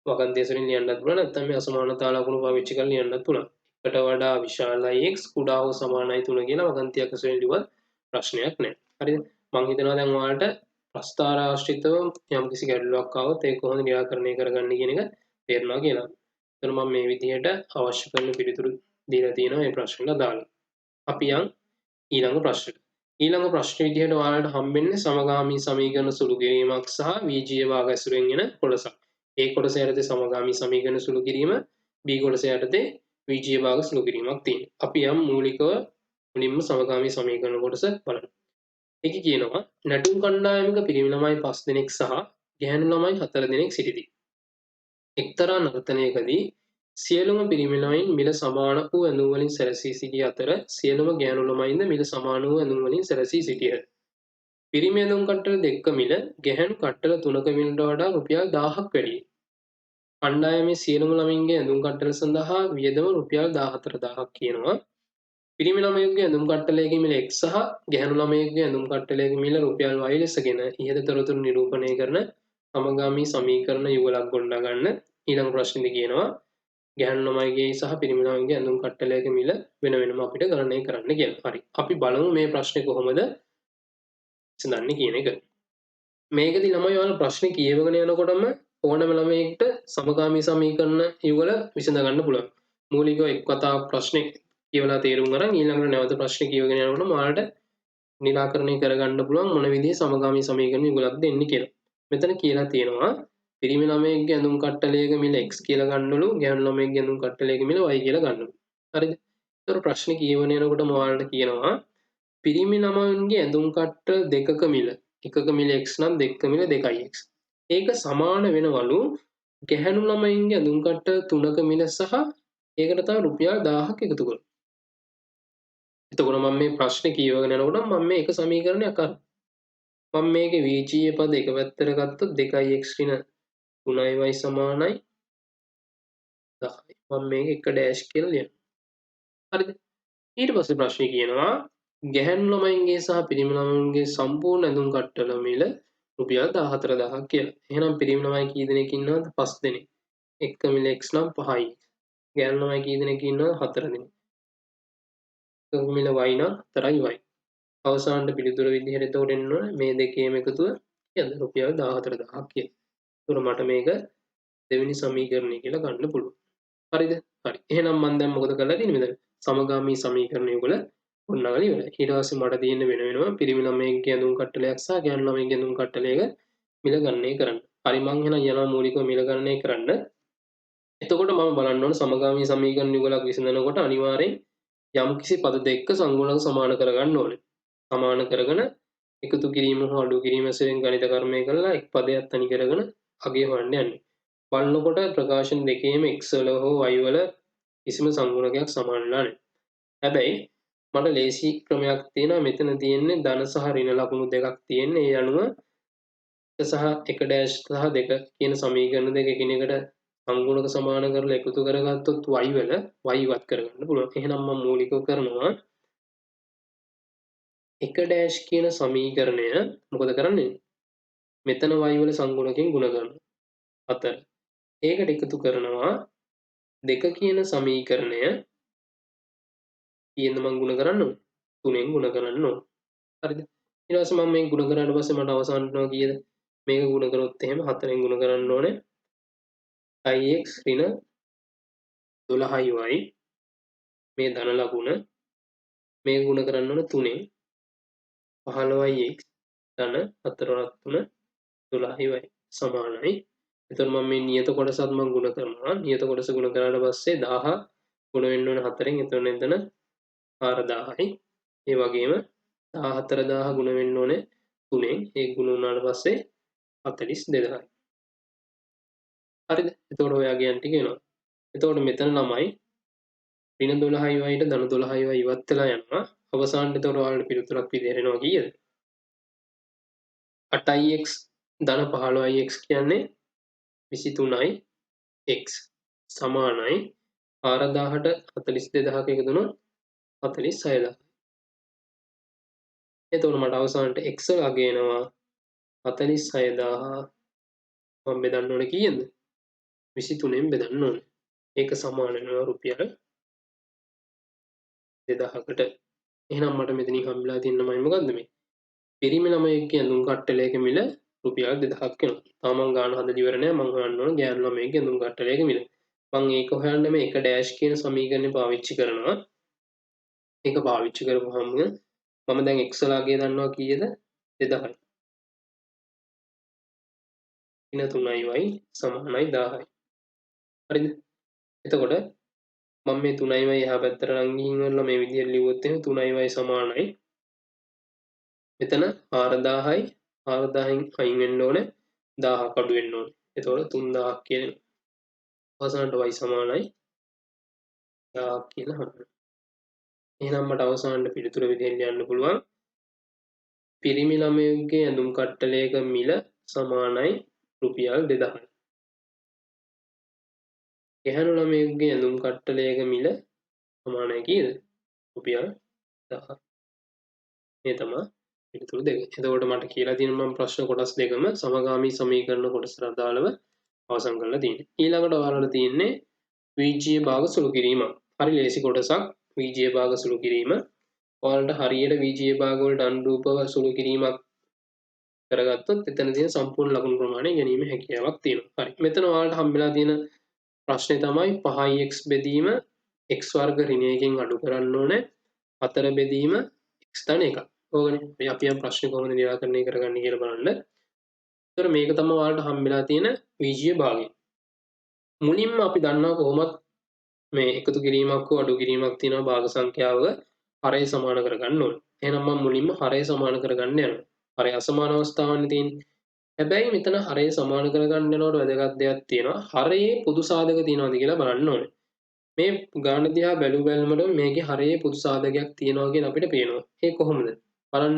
වගන්තිය වලින් ලියන්නත් පුළුවන්. නැත්නම් මේ අසමානතා ලකුණු පාවිච්චි කරලා ලියන්නත් පුළුවන්. 1ට වඩා විශාලයි x කුඩා හෝ සමානයි 3 කියලා වගන්තියක් වශයෙන් ලිව්වත් ප්‍රශ්නයක් නැහැ. හරිද? මම හිතනවා දැන් ඔයාලට ප්‍රස්ථාර ආශ්‍රිතව යම්කිසි ගැටලුවක් ආවොත් ඒක කොහොමද निराකරණය කරගන්නේ කියන එක තේරෙනවා කියලා. එතන මම මේ විදිහට අවශ්‍ය කරන පිළිතුරු දීලා තියෙනවා මේ ප්‍රශ්නෙට අදාළව. අපි යන් ඊළඟ ප්‍රශ්නෙට. ඊළඟ ප්‍රශ්න විදිහට ඔයාලට හම්බෙන්නේ සමගාමී සමීකරණ සුළු කිරීමක් සහ බීජීය භාග ඇසුරෙන් එන කොටසක්. A කොටස යටතේ සමගාමී සමීකරණ සුළු කිරීම, B කොටස යටතේ බීජීය භාග සුළු කිරීමක් තියෙනවා. අපි යම් මූලිකව මුලින්ම සමගාමී සමීකරණ කොටස බලමු. ඒකේ කියනවා නැටුම් කණ්ඩායමක පිරිමි ළමයි 5 දෙනෙක් සහ ගැහැණු ළමයි 4 දෙනෙක් සිටිති. එක්තරා නර්තනයකදී සියලුම පිරිමි ළමයින් මිල සමාන වූ ඇඳුම් වලින් සැරසී සිටි අතර සියලුම ගැහැණු ළමයින්ද මිල සමාන වූ ඇඳුම් වලින් සැරසී සිටියහ. පිරිමි ඇඳුම් කට්ටල දෙකක මිල ගැහැණු කට්ටල තුනක මිලට වඩා රුපියල් 1000ක් වැඩිය. කණ්ඩායමේ සියලුම ළමයින්ගේ ඇඳුම් කට්ටල සඳහා වියදම රුපියල් 14000ක් කියනවා. පිරිමි ළමයෙකුගේ ඇඳුම් කට්ටලයක මිල X සහ ගැහැණු ළමයෙකුගේ ඇඳුම් කට්ටලයක මිල රුපියල් Y ලෙසගෙන ඉහත තොරතුරු නිරූපණය කරන සමගාමී සමීකරණ යුගලක් ගොඩනගා ගන්න. ඊළඟ ප්‍රශ්නේදී කියනවා ගැහැණු ළමයිගේ සහ පිරිමි ළමයිගේ ඇඳුම් කට්ටලයක මිල වෙන වෙනම අපිට ගණනය කරන්න කියලා. හරි. අපි බලමු මේ ප්‍රශ්නේ කොහොමද විසඳන්නේ කියන එක. මේකදී ළමයි ඔයාලා ප්‍රශ්නේ කියවගෙන යනකොටම ඕනම ළමයෙක්ට සමගාමී සමීකරණ යුගල විසඳ ගන්න පුළුවන්. මූලිකව එක් වතාවක් ප්‍රශ්නේ කියවලා තේරුම් අරන් ඊළඟට නැවත ප්‍රශ්නේ කියවගෙන යනකොට ඔයාලට නිරාකරණය කරගන්න පුළුවන් මොන විදිහේ සමගාමී සමීකරණ යුගලක්ද එන්නේ කියලා. මෙතන කියලා තියෙනවා පිරිමි ළමයෙක්ගේ ඇඳුම් කට්ටලයක මිල x කියලා ගන්නලු ගැහැණු ළමයෙක්ගේ ඇඳුම් කට්ටලයක මිල y කියලා ගන්නලු. හරිද? ඒතර ප්‍රශ්නේ කියවන යනකොටම ඔයාලට කියනවා පිරිමි ළමයින්ගේ ඇඳුම් කට්ටල දෙකක මිල එකක මිල x නම් දෙකක මිල 2x. ඒක සමාන වෙනවලු ගැහැණු ළමයින්ගේ ඇඳුම් කට්ටල තුනක මිල සහ ඒකට තව රුපියල් 1000ක් එකතු කරලා. එතකොට මම මේ ප්‍රශ්නේ කියවගෙන යනකොට මම මේ එක සමීකරණයක් අරන් මම මේකේ VG පද එක පැත්තට ගත්තොත් 2x ඍණ 3y සමානයි 10යි. මම මේක 1 ඩෑෂ් කියලා ලියනවා. හරිද? ඊට පස්සේ ප්‍රශ්නේ කියනවා ගැහැණු ළමයින්ගේ සහ පිරිමි ළමයින්ගේ සම්පූර්ණ ඇඳුම් කට්ටල මිල රුපියල් 14000ක් කියලා. එහෙනම් පිරිමි ළමයි කී දෙනෙක් ඉන්නවද? 5 දෙනෙක්. එක මිල x නම් 5යි. ගැහැණු ළමයි කී දෙනෙක් ඉන්නවද? 4 දෙනෙක්. එක මිල y නම් 4යි y. අවසානට පිළිතුර විදිහට එතකොට එන්න ඕනේ මේ දෙකේම එකතුව කියද රුපියල් 14000ක් කියලා. ඒතකොට මට මේක දෙවෙනි සමීකරණය කියලා ගන්න පුළුවන්. හරිද? හරි. එහෙනම් මම දැන් මොකද කරලා තියෙන්නේ මෙතන? සමගාමී සමීකරණ යුගල ගොඩනගලා ඉවරයි. ඊට පස්සේ මට තියෙන වෙන වෙනම පිරිමි ළමයෙක්ගේ ඇඳුම් කට්ටලයක් සහ ගැහැණු ළමයෙක්ගේ ඇඳුම් කට්ටලයක මිල ගණනය කරන්න. හරි මං එහෙනම් යනවා මූලිකව මිල ගණනය කරන්න. එතකොට මම බලන්න ඕන සමගාමී සමීකරණ යුගලක් විසඳනකොට අනිවාර්යෙන් යම්කිසි පද දෙකක සංගුණක සමාන කරගන්න ඕනේ. සමාන කරගෙන එකතු කිරීම හෝ අඩු කිරීම වශයෙන් ගණිත කර්මය කරලා එක් පදයක් තනි කරගෙන අගය හොයන්න යන්නේ. බලනකොට ප්‍රකාශන දෙකේම x වල හෝ y වල කිසිම සංගුණකයක් සමාන වෙලා නැහැ. හැබැයි මට ලේසි ක්‍රමයක් තියෙනවා මෙතන තියෙන්නේ ධන සහ ඍණ ලකුණු දෙකක් තියෙන්නේ. ඒ අනුව 1 සහ 1 ඩෑෂ් සහ 2 කියන සමීකරණ දෙක එකිනෙකට සංගුණක සමාන කරලා එකතු කරගත්තොත් y වල y ඉවත් කරගන්න පුළුවන්. එහෙනම් මම මූලිකව කරනවා 1 ඩෑෂ් කියන සමීකරණය මොකද කරන්නේ? මෙතන y වල සංගුණකෙන් ගුණ කරනවා. 4. ඒකට එකතු කරනවා 2 කියන සමීකරණය කීයෙන් මම ගුණ කරන්න ඕනේ? 3ෙන් ගුණ කරන්න ඕනේ. හරිද? ඊට පස්සේ මම මේක ගුණ කරාට පස්සේ මට අවසානට වෙනවා කීයද? මේක ගුණ කරොත් එහෙම 4ෙන් ගුණ කරන්න ඕනේ. ix ඍණ 12y මේ ධන ලකුණ මේක ගුණ කරන්න ඕනේ 3ෙන් 15x ධන 4 3 12y සමානයි. එතකොට මම මේ නියත කොටසත් මම ගුණ කරනවා. නියත කොටස ගුණ කරාට පස්සේ 1000 ගුණ වෙන්න ඕනේ 4ෙන්. එතකොට එතන 4000යි. ඒ වගේම 14000 ගුණ වෙන්න ඕනේ 3ෙන්. ඒක ගුණ වුණාට පස්සේ 42000යි. හරිද? එතකොට ඔය අගයන් ටික එනවා. එතකොට මෙතන ළමයි ඍණ 12යිට ධන 12යි ඉවත් වෙලා යනවා. අවසානට එතකොට ඔයාලට පිළිතුරක් විදිහට එනවා කීයද? 8ix ධන 15ix කියන්නේ 23යි x සමානයි 4000ට 42000ක එකතු වුණොත් 46000. එතකොට මට අවසානට x අගය එනවා 46000 මම බෙදන්න ඕනේ කීයෙන්ද? 23න් බෙදන්න ඕනේ. ඒක සමාන වෙනවා රුපියල් 2000කට. එහෙනම් මට මෙතනින් හම්බෙලා තියෙනමයි මොකද්ද මේ? පිරිමි ළමයෙක්ගේ ඇඳුම් කට්ටලයක මිල රුපියල් 2000ක් වෙනවා. තාම මං ගාන හදලා ඉවර නෑ. මං හොයන්න ඕන ගැහැණු ළමයෙක්ගේ ඇඳුම් කට්ටලයක මිල. මං ඒක හොයන්න මේ 1 ඩෑෂ් කියන සමීකරණය පාවිච්චි කරනවා. ඒක පාවිච්චි කරපුවාම මම දැන් x ලාගේ දන්නවා කීයද? 2000යි. ඍණ 3y සමානයි 1000යි. හරිද? එතකොට මම මේ 3y එහා පැත්තට නම් ගිහින් වල මේ විදිහට ලිව්වොත් එහෙනම් 3y සමානයි. මෙතන 4000යි 4000න් අයින් වෙන්න ඕනේ 1000ක් අඩු වෙන්න ඕනේ. එතකොට 3000ක් කියන අවසානට y සමානයි යා කියලා හම්බෙනවා. එහෙනම් මට අවසානයේ පිළිතුර විදිහෙන් ලියන්න පුළුවන්. පිරිමි ළමයෙකුගේ ඇඳුම් කට්ටලයක මිල සමානයි රුපියල් 2000යි. ගැහැණු ළමයෙකුගේ ඇඳුම් කට්ටලයක මිල සමානයි කීයද? රුපියල් 1000. මේ තමයි පිළිතුරු දෙක. එතකොට මට කියලා තියෙන මම ප්‍රශ්න කොටස් දෙකම සමගාමී සමීකරණ කොටසට අදාළව අවසන් කරලා තියෙන්නේ. ඊළඟට ඔයාලට තියෙන්නේ VGA භාග සුළු කිරීම. හරි ලේසි කොටසක් VGA භාග සුළු කිරීම. ඔයාලට හරියට VGA භාග වලට අනුරූපව සුළු කිරීමක් කරගත්තොත් එතන තියෙන සම්පූර්ණ ලකුණු ප්‍රමාණය ගැනීම හැකියාවක් තියෙනවා. හරි. මෙතන ඔයාලට හම්බෙලා තියෙන ප්‍රශ්නේ තමයි 5x බෙදීම x වර්ග ඍණ 1කින් අඩු කරන්න ඕනේ. 4 බෙදීම x ධන 1ක්. ඕකනේ. මේ අපි යම් ප්‍රශ්න කොහොමද නිරාකරණය කරගන්නේ කියලා බලන්න. ඒතර මේක තමයි ඔයාලට හම්බෙලා තියෙන VGA භාගය. මුලින්ම අපි දන්නවා කොහොමත් මේ එකතු කිරීමක් හෝ අඩු කිරීමක් තියෙනවා භාග සංඛ්‍යාවක හරය සමාන කරගන්න ඕනේ. එහෙනම් මම මුලින්ම හරය සමාන කරගන්න යනවා. හරය අසමාන අවස්ථාවන්නේ තියෙන්නේ. හැබැයි මෙතන හරය සමාන කරගන්න යනකොට වැදගත් දෙයක් තියෙනවා. හරයේ පොදු සාධක තියෙනවද කියලා බලන්න ඕනේ. මේ ගාන දිහා බැලු බැලමට මේකේ හරයේ පොදු සාධකයක් තියෙනවා කියලා අපිට පේනවා. ඒ කොහොමද? බලන්න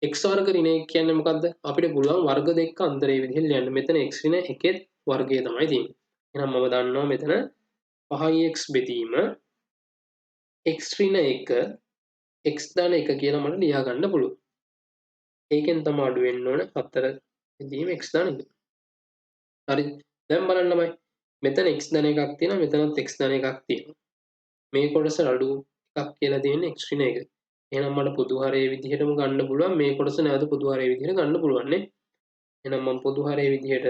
x වර්ග ඍණ 1 කියන්නේ මොකද්ද? අපිට පුළුවන් වර්ග දෙක අන්තරේ විදිහෙන් ලියන්න. මෙතන x ඍණ 1 වර්ගය තමයි තියෙන්නේ. එහෙනම් මම දන්නවා මෙතන 5x බෙදීම x ඍණ 1 x ධන 1 කියලා මට ලියා ගන්න පුළුවන්. ඒකෙන් තමයි අඩු වෙන්න ඕන 4 බෙදීම x ධන 1. හරි. දැන් බලන්න ළමයි. මෙතන x ධන 1ක් තියෙනවා මෙතනත් x ධන 1ක් තියෙනවා. මේ කොටස අඩු එකක් කියලා තියෙන්නේ x ඍණ 1. එහෙනම් මට පොදු හරයේ විදිහටම ගන්න පුළුවන් මේ කොටස නැවත පොදු හරයේ විදිහට ගන්න පුළුවන් නේ. එහෙනම් මම පොදු හරයේ විදිහට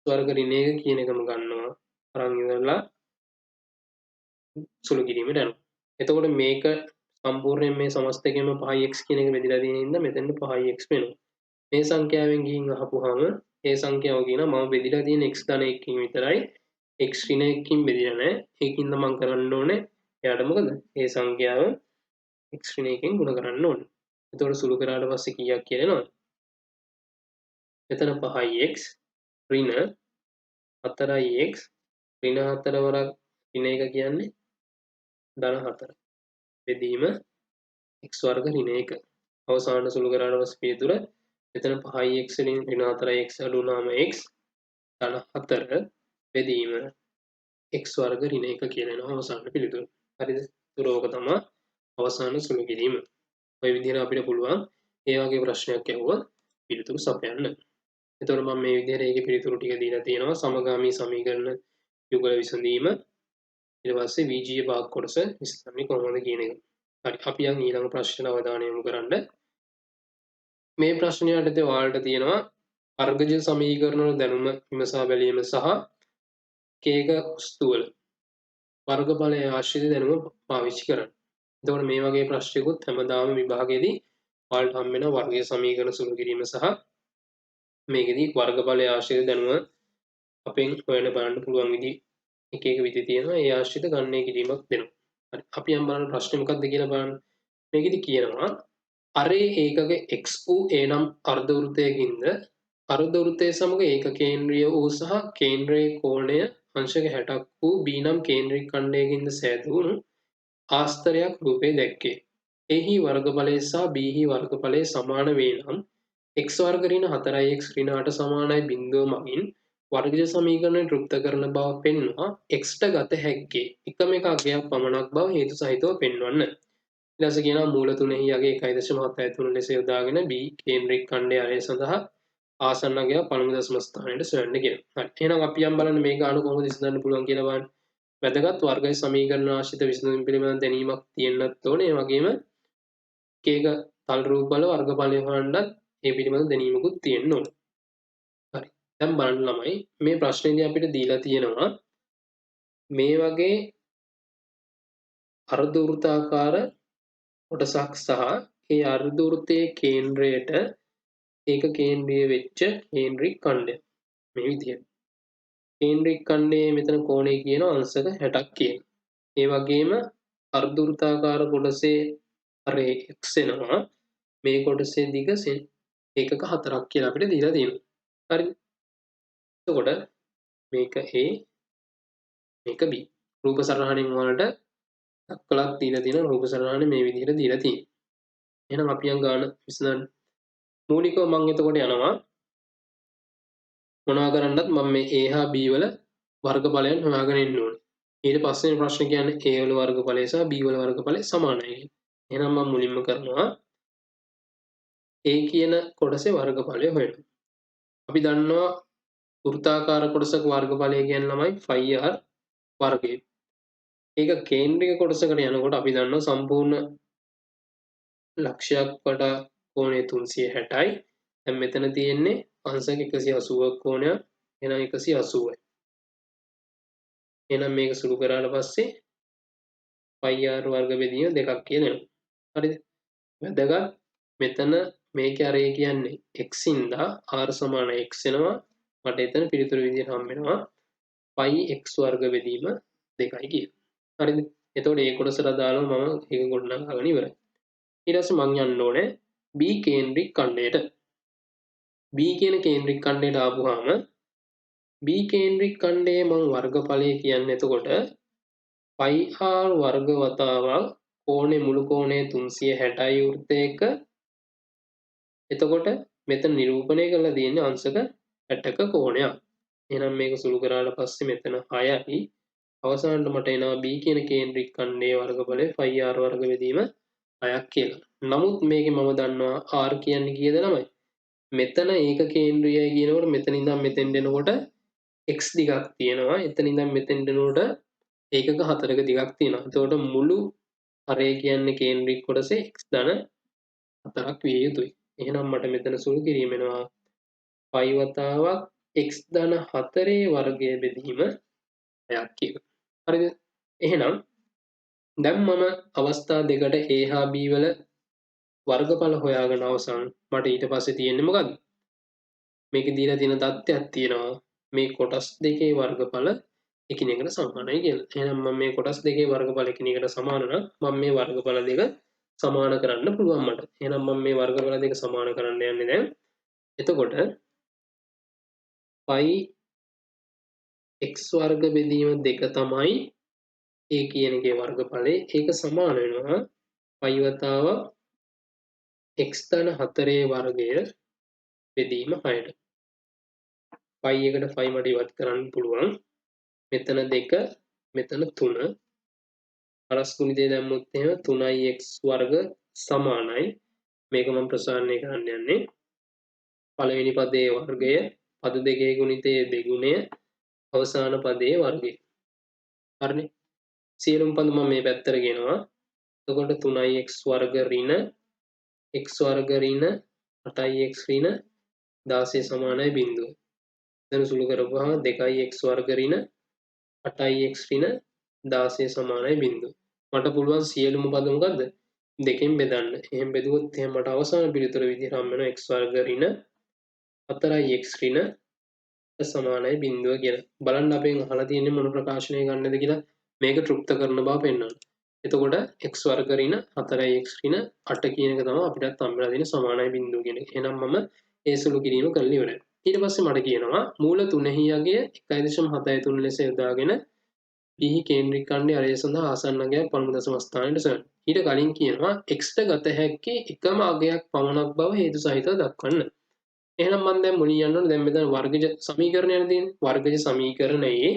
වර්ග ඍණ 1 කියන එකම ගන්නවා. අරන් ඉවරලා සුළු කිරීමට යනවා. එතකොට මේක සම්පූර්ණයෙන් මේ සමස්තකයම 5x කියන එක බෙදලා තියෙන හින්දා මෙතෙන්ට 5x වෙනවා. මේ සංඛ්‍යාවෙන් ගිහින් අහපුවාම ඒ සංඛ්‍යාව කියනවා මම බෙදලා තියෙන x ධන 1කින් විතරයි x ඍණ 1කින් බෙදලා නැහැ. ඒකින්ද මම කරන්න ඕනේ එයාට මොකද? ඒ සංඛ්‍යාව x ඍණ 1කින් ගුණ කරන්න ඕනේ. එතකොට සුළු කරාට පස්සේ කීයක් කියලා එනවද? මෙතන 5x ඍණ 4x ඍණ 4 වරක් ඍණ 1 කියන්නේ ධන 4 බෙදීම x වර්ග ඍණ 1 අවසාන සුළු කරාට පස්සේ පිළිතුර මෙතන 5x වලින් ඍණ 4x අඩු වුණාම x ධන 4 බෙදීම x වර්ග ඍණ 1 කියලා එනවා අවසාන පිළිතුර. හරිද? ඒතර ඕක තමයි අවසාන සුළු කිරීම. ඔය විදිහට අපිට පුළුවන් ඒ වගේ ප්‍රශ්නයක් ඇහුවොත් පිළිතුරු සපයන්න. එතකොට මම මේ විදිහට ඒකේ පිළිතුරු ටික දීලා තියෙනවා. සමගාමී සමීකරණ යුගල විසඳීම ඊට පස්සේ VGA භාග කොටස විසඳන්නේ කොහොමද කියන එක. හරි අපි යන් ඊළඟ ප්‍රශ්න අවධානය යොමු කරන්න. මේ ප්‍රශ්නය යටතේ ඔයාලට තියෙනවා වර්ගජ සමීකරණ වල දැනුම විමසා බැලීම සහ කේක වස්තුවල වර්ගඵලය ආශ්‍රිත දැනුම පාවිච්චි කරන්න. එතකොට මේ වගේ ප්‍රශ්නයකුත් හැමදාම විභාගයේදී ඔයාලට හම්බ වෙන වර්ගීය සමීකරණ සුළු කිරීම සහ මේකෙදී වර්ගඵලය ආශ්‍රිත දැනුම අපෙන් හොයන්න බලන්න පුළුවන් විදි එක එක විදි තියෙනවා. ඒ ආශ්‍රිත ගණනය කිරීමක් දෙනවා. හරි අපි යම් බලන්න ප්‍රශ්නේ මොකක්ද කියලා බලන්න. මේකෙදි කියනවා අරේ ඒකක x වූ a නම් අර්ධ වෘත්තයකින්ද අර්ධ වෘත්තය සමග ඒක කේන්ද්‍රීය වූ සහ කේන්ද්‍රයේ කෝණය අංශක 60ක් වූ b නම් කේන්ද්‍රික ඛණ්ඩයකින්ද සෑදුණු ආස්තරයක් රූපේ දැක්කේ. එහි වර්ගඵලය සහ b හි වර්ගඵලය සමාන වේ නම් x වර්ග ඍණ 4x ඍණ 8 සමානයි බිඳුව මගින් වර්ගජ සමීකරණය තෘප්ත කරන බව පෙන්වා x ට ගත හැක්කේ එකම එක අගයක් පමණක් බව හේතු සහිතව පෙන්වන්න. ඊට පස්සේ කියනවා මූල තුනෙහි අගය 1.73 ලෙස යොදාගෙන b කේන්ද්‍රික ඛණ්ඩයේ අරය සඳහා ආසන්න අගය පළමු දශම ස්ථානයට සොයන්න කියනවා. හරි. එහෙනම් අපි යම් බලන්න මේක අනු කොහොමද විසඳන්න පුළුවන් කියලා බලන්න. වැදගත් වර්ග සමීකරණ ආශ්‍රිත විසඳුම් පිළිබඳ දැනීමක් තියෙන්නත් ඕනේ. ඒ වගේම එක තල් රූප වල වර්ගඵලය හොයන්නත් ඒ පිළිබඳ දැනීමකුත් තියෙන්න ඕනේ. හරි. දැන් බලන්න ළමයි මේ ප්‍රශ්නේදී අපිට දීලා තියෙනවා මේ වගේ අර්ධ වෘත්තාකාර කොටසක් සහ ඒ අර්ධ වෘත්තයේ කේන්ද්‍රයට ඒක කේන්ද්‍රීය වෙච්ච කේන්ද්‍රික ඛණ්ඩය. මේ විදිහට. කේන්ද්‍රික ඛණ්ඩයේ මෙතන කෝණය කියන අංශක 60ක් කියනවා. ඒ වගේම අර්ධ වෘත්තාකාර කොටසේ අරේ x එනවා. මේ කොටසේ දිග ඒකක 4ක් කියලා අපිට දීලා තියෙනවා. හරිද? එතකොට මේක A මේක B. රූප සටහනින් වලට දක්වලා දීලා තියෙන රූප සටහන මේ විදිහට දීලා තියෙනවා. එහෙනම් අපි යන් ගාන විසඳන්න. මූලිකව මම එතකොට යනවා මොනවා කරන්නත් මම මේ A හා B වල වර්ගඵලයන් හොයාගෙන ඉන්න ඕනේ. ඊට පස්සේ ප්‍රශ්නේ කියන්නේ A වල වර්ගඵලය සහ B වල වර්ගඵලය සමානයි කියලා. එහෙනම් මම මුලින්ම කරනවා A කියන කොටසේ වර්ගඵලය හොයනවා. අපි දන්නවා වෘත්තාකාර කොටසක වර්ගඵලය කියන්නේ ළමයි 5r වර්ගය. ඒක කේන්ද්‍රික කොටසකට යනකොට අපි දන්නවා සම්පූර්ණ ලක්ෂයක් වටා කෝණය 360යි. දැන් මෙතන තියෙන්නේ අංශක 180ක කෝණයක්. එහෙනම් 180යි. එහෙනම් මේක සුළු කරාට පස්සේ πr වර්ග බෙදීම දෙකක් කියලා එනවා. හරිද? වැදගත් මෙතන මේකේ අර කියන්නේ x ඉඳලා r සමාන x වෙනවා. මට එතන පිළිතුරු විදිහට හම්බ වෙනවා πx වර්ග බෙදීම 2යි කියලා. හරිද? එතකොට ඒ කොටසට දාලා මම ඒක ගොඩනගාගෙන ඉවරයි. ඊට පස්සේ මං යන්න ඕනේ B කේන්ද්‍රික ඛණ්ඩයට. B කියන කේන්ද්‍රික ඛණ්ඩයට ආපුවාම B කේන්ද්‍රික ඛණ්ඩයේ මං වර්ගඵලය කියන්නේ එතකොට πr වර්ග වතාවක් කෝණේ මුළු කෝණය 360යි වෘත්තයක. එතකොට මෙතන නිරූපණය කරලා තියෙන්නේ අංශක 60ක කෝණයක්. එහෙනම් මේක සුළු කරාට පස්සේ මෙතන 6යි. අවසානට මට එනවා B කියන කේන්ද්‍රික ඛණ්ඩයේ වර්ගඵලය 5r වර්ග බෙදීම 6ක් කියලා. නමුත් මේකේ මම දන්නවා r කියන්නේ කීයද ළමයි? මෙතන ඒක කේන්ද්‍රයයි කියනකොට මෙතන ඉඳන් මෙතෙන්ට එනකොට x දිගක් තියෙනවා. එතන ඉඳන් මෙතෙන්ට එනකොට ඒකක 4ක දිගක් තියෙනවා. එතකොට මුළු අරය කියන්නේ කේන්ද්‍රික කොටසේ x ධන 4ක් විය යුතුයි. එහෙනම් මට මෙතන සුළු කිරීම වෙනවා 5 වතාවක් x ධන 4 වර්ගය බෙදීම 6ක් කියලා. හරිද? එහෙනම් දැන් මම අවස්ථා දෙකට A හා B වල වර්ගඵල හොයාගෙන අවසන් මට ඊට පස්සේ තියෙන්නේ මොකද්ද? මේකේ දීලා තියෙන தත්ත්වයක් තියෙනවා මේ කොටස් දෙකේ වර්ගඵල එකිනෙකට සමානයි කියලා. එහෙනම් මම මේ කොටස් දෙකේ වර්ගඵල එකිනෙකට සමාන නම් මම මේ වර්ගඵල දෙක සමාන කරන්න පුළුවන් මට. එහෙනම් මම මේ වර්ගඵල දෙක සමාන කරන්න යන්නේ දැන්. එතකොට π x වර්ග බෙදීම 2 තමයි A කියන එකේ වර්ගඵලය. ඒක සමාන වෙනවා π වතාවක් x ධන 4 වර්ගය බෙදීම 6ට. π එකට 5 මට ඉවත් කරන්න පුළුවන්. මෙතන 2 මෙතන 3 අරස් ගුණිතය දැම්මොත් එහෙම 3x වර්ග සමානයි. මේක මම ප්‍රසාරණය කරන්න යන්නේ. පළවෙනි පදයේ වර්ගය, පද දෙකේ ගුණිතයේ දෙගුණය, අවසාන පදයේ වර්ගය. හරිනේ. සියලුම පද මම මේ පැත්තට ගෙනවා. එතකොට 3x වර්ග ඍණ x වර්ග ඍණ 8x ඍණ 16 සමානයි බිඳුව. දැන් සුළු කරපුවාම 2x වර්ග ඍණ 8x ඍණ 16 සමානයි බිඳුව. මට පුළුවන් සියලුම පද මොකද්ද? දෙකෙන් බෙදන්න. එහෙන් බෙදුවොත් එහෙනම් මට අවසාන පිළිතුර විදිහට හම්බ වෙනවා x වර්ග ඍණ 4x ඍණ සමානයි බිඳුව කියලා. බලන්න අපෙන් අහලා තියෙන්නේ මොන ප්‍රකාශනය ගන්නද කියලා මේක තෘප්ත කරන බව පෙන්වන්න. එතකොට x වර්ග ඍණ 4x ඍණ 8 කියන එක තමයි අපිටත් හම්බෙලා තියෙන සමානයි බිඳුව කියන එක. එහෙනම් මම ඒ සුළු කිරීම කරලා ඉවරයි. ඊට පස්සේ මට කියනවා මූල 3හි අගය 1.73 ලෙස යොදාගෙන B කේන්ද්‍රික ඛණ්ඩයේ අරය සඳහා ආසන්න අගයක් පළමු දශම ස්ථානයට සොයන්න. ඊට කලින් කියනවා x ට ගත හැක්කේ එකම අගයක් පමණක් බව හේතු සහිතව දක්වන්න. එහෙනම් මම දැන් මුලින් යන්න ඕනේ. දැන් මෙතන වර්ගජ සමීකරණයක් තියෙන්නේ. වර්ගජ සමීකරණයේ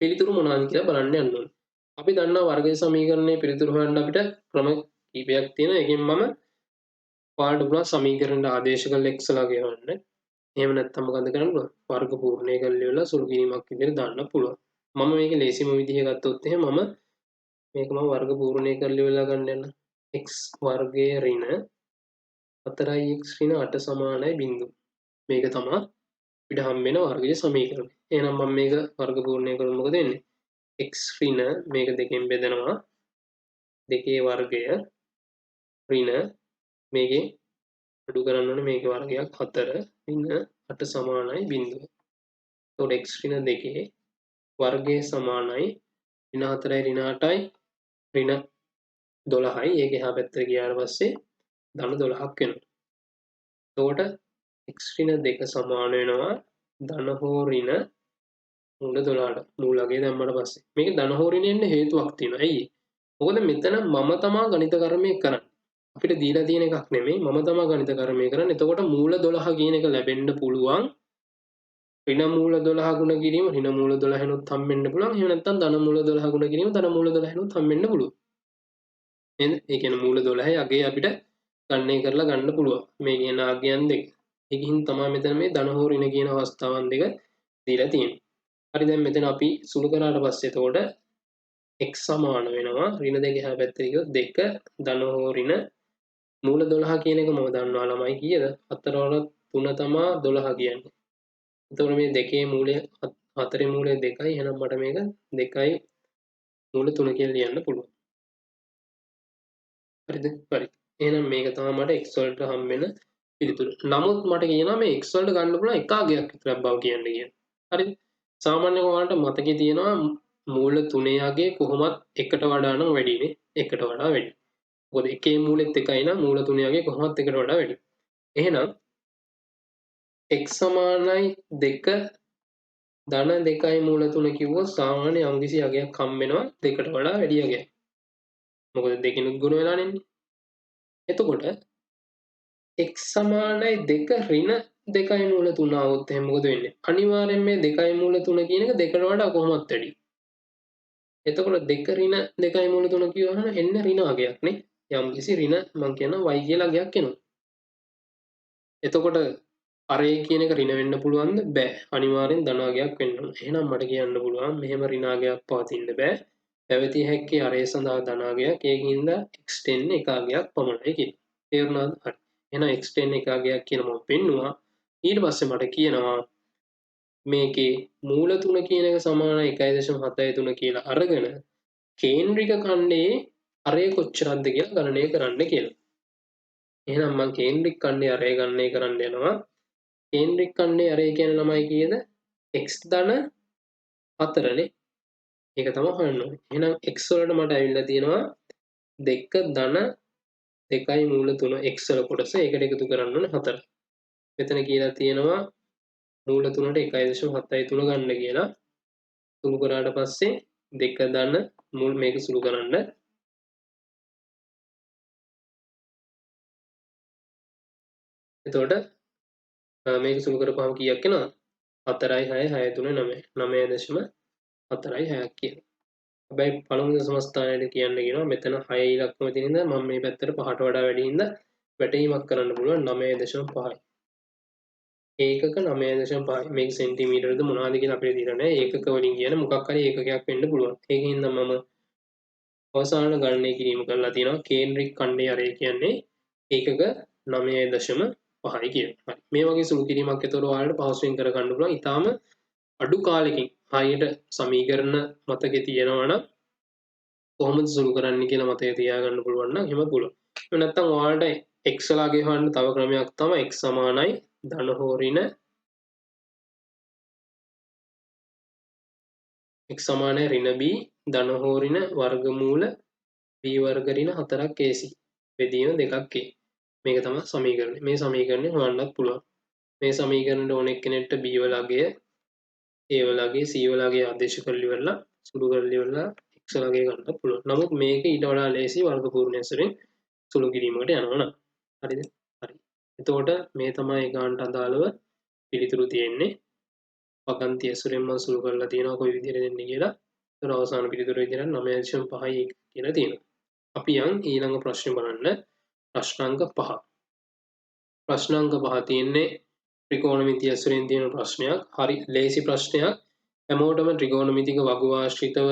පිළිතුරු මොනවාද කියලා බලන්න යන්න ඕනේ. අපි දන්නවා වර්ගජ සමීකරණයේ පිළිතුරු හොයන්න අපිට ක්‍රම කීපයක් තියෙනවා. ඒකෙන් මම ඔයාලට පුළුවන් සමීකරණ ආදේශ කරලා x ලා ගෙවන්න. එහෙම නැත්නම් මොකද කරන්න පුළුවන්? වර්ග පූර්ණය කරලා ඉවරලා සුළු කිරීමක් විදිහට දාන්න පුළුවන්. මම මේක ලේසිම විදිහ ගත්තොත් එහෙනම් මේක මම වර්ග පූර්ණය කරලා ඉවරලා ගන්න යන x වර්ගයේ ඍණ 4x ඍණ 8 සමානයි බිඳුව. මේක තමයි අපිට හම්බ වෙන වර්ගජ සමීකරණය. එහෙනම් මම මේක වර්ග පූර්ණය කරොත් මොකද වෙන්නේ? x ඍණ මේක දෙකෙන් බෙදනවා. දෙකේ වර්ගය ඍණ මේකේ අඩු කරන්න ඕනේ මේකේ වර්ගයක් 4 ඍණ 8 සමානයි බිඳුව. එතකොට x ඍණ දෙකේ වර්ගය සමානයි ඍණ 4යි ඍණ 8යි ඍණ 12යි. ඒක එහා පැත්තට ගියාට පස්සේ ධන 12ක් වෙනවා. එතකොට x ඍණ 2 සමාන වෙනවා ධන හෝ ඍණ මූල 12ට. මූල අගය දැම්මට පස්සේ මේක ධන හෝ ඍණ එන්න හේතුවක් තියෙනවා. ඇයි? මොකද මෙතන මම තමා ගණිත කර්මය කරන්නේ. අපිට දීලා තියෙන එකක් නෙමෙයි මම තමා ගණිත කර්මය කරන්නේ. එතකොට මූල 12 කියන එක ලැබෙන්න පුළුවන්. ඍණ මූල 12 ගුණ කිරීම ඍණ මූල 12 නොත් හම්බෙන්න පුළුවන්. එහෙම නැත්නම් ධන මූල 12 ගුණ කිරීම ධන මූල 12 නොත් හම්බෙන්න පුළුවන්. නේද? ඒ කියන්නේ මූල 12 අගේ අපිට ගණනය කරලා ගන්න පුළුවන්. මේ කියන ආගයන් දෙක. ඒකින් තමයි මෙතන මේ ධන හෝ ඍණ කියන අවස්ථාවන් දෙක දීලා තියෙන්නේ. හරි දැන් මෙතන අපි සුළු කරාට පස්සේ එතකොට x සමාන වෙනවා ඍණ දෙකේ එහා පැත්තේ ගියොත් 2 ධන හෝ ඍණ මූල 12 කියන එක මම දන්නවා ළමයි කීයද? 4 වල 3 තමා 12 කියන්නේ. එතකොට මේ දෙකේ මූලය 4 මූලය 2යි. එහෙනම් මට මේක 2යි මූල 3 කියලා ලියන්න පුළුවන්. හරිද? හරි. එහෙනම් මේක තමයි මට x වලට හම්බෙන පිළිතුර. නමුත් මට කියනවා මේ x වලට ගන්න පුළුවන් එක අගයක් විතරක් බව කියන්න කියලා. හරිද? සාමාන්‍යයෙන් ඔයාලට මතකේ තියෙනවා මූල 3 අගය කොහොමත් එකට වඩා නම් වැඩිනේ. එකට වඩා වැඩි. මොකද එකේ මූලෙත් එකයි නම් මූල 3 අගය කොහොමත් එකට වඩා වැඩි. එහෙනම් x සමානයි 2 ධන 2යි මූල 3 කිව්වොත් සාමාන්‍ය යම්කිසි අගයක් හම්බ වෙනවා දෙකට වඩා වැඩි අගයක්. මොකද දෙකිනුත් ගුණ වෙලානේ ඉන්නේ. එතකොට x සමානයි 2 ඍණ 2යි මූල 3 આવොත් එහෙනම් මොකද වෙන්නේ? අනිවාර්යෙන් මේ 2යි මූල 3 කියන එක දෙකට වඩා කොහොමත් වැඩි. එතකොට 2 ඍණ 2යි මූල 3 කියවහම එන්න ඍණ අගයක් නේ. යම්කිසි ඍණ මං කියනවා y කියලා අගයක් එනවා. එතකොට අරේ කියන එක ඍණ වෙන්න පුළුවන්ද? බෑ. අනිවාර්යෙන් ධන අගයක් වෙන්න ඕන. එහෙනම් මට කියන්න පුළුවන් මෙහෙම ඍණ අගයක් පවතින්න බෑ. පැවතිය හැක්කේ අරේ සඳහා ධන අගයක්. ඒකින්ද x10 එක අගයක් පමණයි කියලා. තේරුණාද? හරි. එහෙනම් x10 එක අගයක් කියන මම පෙන්නුවා. ඊට පස්සේ මට කියනවා මේකේ මූල 3 කියන එක සමානයි 1.73 කියලා අරගෙන කේන්ද්‍රික ඛණ්ඩයේ අරේ කොච්චරක්ද කියලා ගණනය කරන්න කියලා. එහෙනම් මම කේන්ද්‍රික ඛණ්ඩයේ අරේ ගණනය කරන්න යනවා. කේන්ද්‍රික ඛණ්ඩයේ අරේ කියන ළමයි කීයද? x ධන 4 නේ. ඒක තමයි හොයන්න ඕනේ. එහෙනම් x වලට මට ඇවිල්ලා තියෙනවා 2 ධන 2යි මූල 3 x වල කොටස ඒකට එකතු කරන්න ඕනේ 4. මෙතන කියලා තියෙනවා මූල 3ට 1.73 ගන්න කියලා. සුළු කරාට පස්සේ 2 ධන මුල් මේක සුළු කරන්න. එතකොට මේක සුළු කරපුවම කීයක් එනවද? 4යි 6යි 6 3 9. 9.4යි 6ක් කියලා. හැබැයි පළමු දශම ස්ථානයට කියන්න කියනවා මෙතන 6 ඉලක්කම තියෙන ඉඳලා මම මේ පැත්තට 5ට වඩා වැඩි හින්දා වැටීමක් කරන්න පුළුවන් 9.5යි. ඒකක 9.5යි. මේක සෙන්ටිමීටරද මොනවද කියලා අපිට දීලා නැහැ. ඒකක වලින් කියන මොකක් හරි ඒකකයක් වෙන්න පුළුවන්. ඒකින් නම් මම අවසාන ගණනය කිරීම කරලා තියෙනවා කේන්ද්‍රික ඛණ්ඩයේ අරේ කියන්නේ ඒකක 9.5යි කියලා. හරි. මේ වගේ සුළු කිරීමක් ඒතකොට ඔයාලට පහසුවෙන් කරගන්න පුළුවන්. ඊටාම අඩු කාලෙකින් හරියට සමීකරණ මතකේ තියෙනවා නම් කොහොමද සුළු කරන්න කියලා මතකේ තියාගන්න පුළුවන් නම් එහෙම පුළුවන්. එහෙම නැත්නම් ඔයාලට x ලාගේ හොයන්න තව ක්‍රමයක් තමයි x සමානයි ධන හෝ ඍණ x සමානයි ඍණ b ධන හෝ ඍණ වර්ගමූල b වර්ග ඍණ 4ක් ac බෙදීම 2ක් a. මේක තමයි සමීකරණය. මේ සමීකරණය හොයන්නත් පුළුවන්. මේ සමීකරණයට ඕන එක්කෙනෙක්ට b වල අගය a වල අගය c වල අගය ආදේශ කරලා ඉවරලා සුළු කරලා ඉවරලා x වල අගය ගන්නත් පුළුවන්. නමුත් මේක ඊට වඩා ලේසි වර්ග පූර්ණ ඇසුරෙන් සුළු කිරීමකට යනවා නම්. හරිද? හරි. එතකොට මේ තමයි ඒකාන්ට අදාළව පිළිතුරු තියෙන්නේ. වගන්ති ඇසුරෙන් මම සුළු කරලා තියෙනවා කොයි විදිහට දෙන්නේ කියලා. ඒතර අවසාන පිළිතුර විදිහට 9.5යි කියලා තියෙනවා. අපි යන් ඊළඟ ප්‍රශ්නේ බලන්න. ප්‍රශ්නාංක 5. ප්‍රශ්නාංක 5 තියෙන්නේ ත්‍රිකෝණමිතිය ඇසුරෙන් තියෙන ප්‍රශ්නයක්. හරි ලේසි ප්‍රශ්නයක්. හැමෝටම ත්‍රිකෝණමිතික වගු ආශ්‍රිතව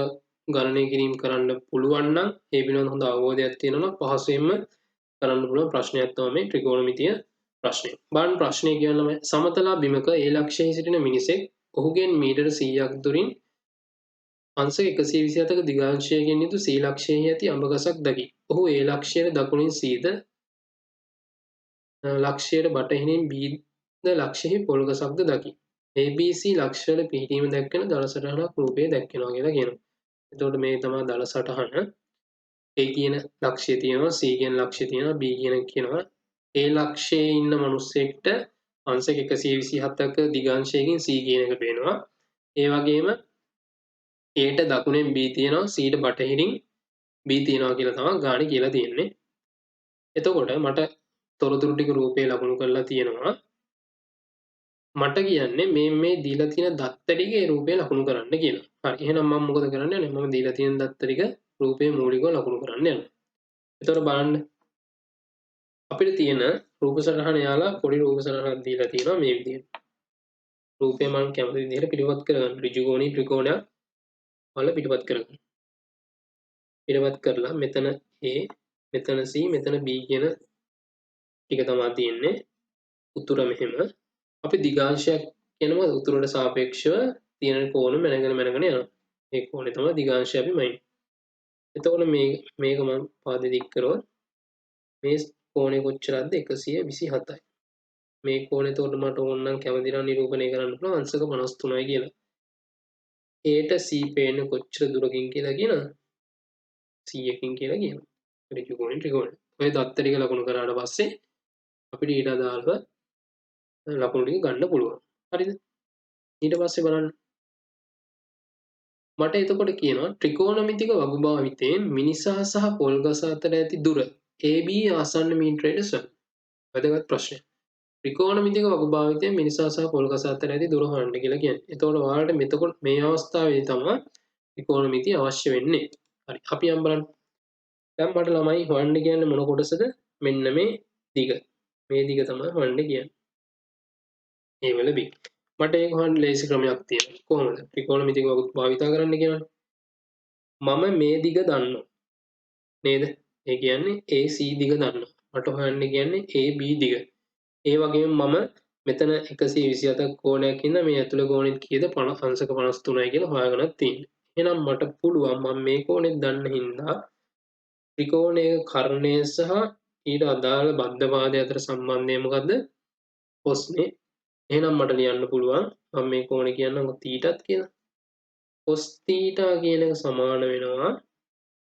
ගණනය කිරීම කරන්න පුළුවන් නම් ඒ පිළිබඳ හොඳ අවබෝධයක් තියෙනවා නම් පහසුවෙන්ම කරන්න පුළුවන් ප්‍රශ්නයක් තමයි මේ ත්‍රිකෝණමිතිය ප්‍රශ්නය. බලන්න ප්‍රශ්නය කියන්නේ සමතලා බිමක ඒ ලක්ෂයේ සිටින මිනිසෙක් ඔහුගෙන් මීටර 100ක් දුරින් අංශක 127ක දිගාංශයකින් යුතු C ලක්ෂයේ ඇති අඹ ගසක් දකි. ඔහු ඒ ලක්ෂයට දකුණින් Cද ලක්ෂයට බටහිරින් Bද ලක්ෂයේ පොල් ගසක්ද දකි. ABC ලක්ෂවල පිහිටීම දැක්වෙන දල සටහනක් රූපයේ දැක්වෙනවා කියලා කියනවා. එතකොට මේ තමයි දල සටහන. A කියන ලක්ෂය තියෙනවා, C කියන ලක්ෂය තියෙනවා, B කියනවා. ඒ ලක්ෂයේ ඉන්න මිනිස්සෙක්ට අංශක 127ක දිගාංශයකින් C කියන එක පේනවා. ඒ වගේම Aට දකුණෙන් B තියෙනවා, Cට බටහිරින් B තියනවා කියලා තමයි ගානේ කියලා තියෙන්නේ. එතකොට මට තොරතුරු ටික රූපේ ලකුණු කරලා තියෙනවා. මට කියන්නේ මේ දීලා තියෙන දත්ත ටික ඒ රූපේ ලකුණු කරන්න කියලා. හරි. එහෙනම් මම මොකද කරන්න යන්නේ? මම දීලා තියෙන දත්ත ටික රූපේ මූලිකව ලකුණු කරන්න යනවා. එතකොට බලන්න අපිට තියෙන රූප සටහන යාලා පොඩි රූප සටහනක් දීලා තියෙනවා මේ විදිහට. රූපය මම කැමති විදිහට පිළිපත් කරගන්න. ඍජුකෝණී ත්‍රිකෝණයක් වල පිළිපත් කරගන්න. පිළිපත් කරලා මෙතන A, මෙතන C, මෙතන B කියන ටික තමයි තියෙන්නේ. උතුර මෙහෙම. අපි දිගාංශයක් කියනවා උතුරට සාපේක්ෂව තියෙන කෝණ මැනගෙන යනවා. ඒ කෝණය තමයි දිගාංශය අපි මයින්නේ. එතකොට මේක මම පාදෙ දික් කරොත් මේ කෝණය කොච්චරද 127යි. මේ කෝණය එතකොට මට ඕන නම් කැමති නම් නිරූපණය කරන්න පුළුවන් අංශක 53යි කියලා. Aට C පේන්නේ කොච්චර දුරකින් කියලා කියනවා 100කින් කියලා කියනවා. ත්‍රිකෝණය. ඔය දත්ත ටික ලකුණු කරාට පස්සේ අපිට ඊට අදාළව ලකුණු ටික ගන්න පුළුවන්. හරිද? ඊට පස්සේ බලන්න මට එතකොට කියනවා ත්‍රිකෝණමිතික වගු භාවිතයෙන් මිනිසා සහ පොල්ගස අතර ඇති දුර AB ආසන්න මීටරයට සම. වැදගත් ප්‍රශ්නයක්. ත්‍රිකෝණමිතික වගු භාවිතයෙන් මිනිසා සහ පොල්ගස අතර ඇති දුර හොයන්න කියලා කියන්නේ. එතකොට ඔයාලට මෙතකොට මේ අවස්ථාවේදී තමයි ත්‍රිකෝණමිතිය අවශ්‍ය වෙන්නේ. හරි. අපි යම් බලන්න. දැන් මට ළමයි හොයන්න කියන්නේ මොන කොටසද? මෙන්න මේ දිග. මේ දිග තමයි හොයන්න කියන්නේ. ඒ වල B. මට ඒක හොයන්න ලේසි ක්‍රමයක් තියෙනවා. කොහොමද? ත්‍රිකෝණමිතික වගු භාවිත කරන්න කියනවනේ. මම මේ දිග දන්නවා. නේද? ඒ කියන්නේ AC දිග දන්නවා. මට හොයන්න කියන්නේ AB දිග. ඒ වගේම මම මෙතන 127ක කෝණයක් ඉඳලා මේ ඇතුළේ කෝණෙත් කීයද 50 අංශක 53යි කියලා හොයාගන්නත් තියෙන්නේ. එහෙනම් මට පුළුවන් මම මේ කෝණෙත් දන්න හින්දා ත්‍රිකෝණයේ කර්ණය සහ ඊට අදාළ බද්ධ පාදය අතර සම්බන්ධය මොකද්ද? cos නේ. එහෙනම් මට ලියන්න පුළුවන් මම මේ කෝණේ කියන්නම්කො θත් කියලා. cos θ කියන එක සමාන වෙනවා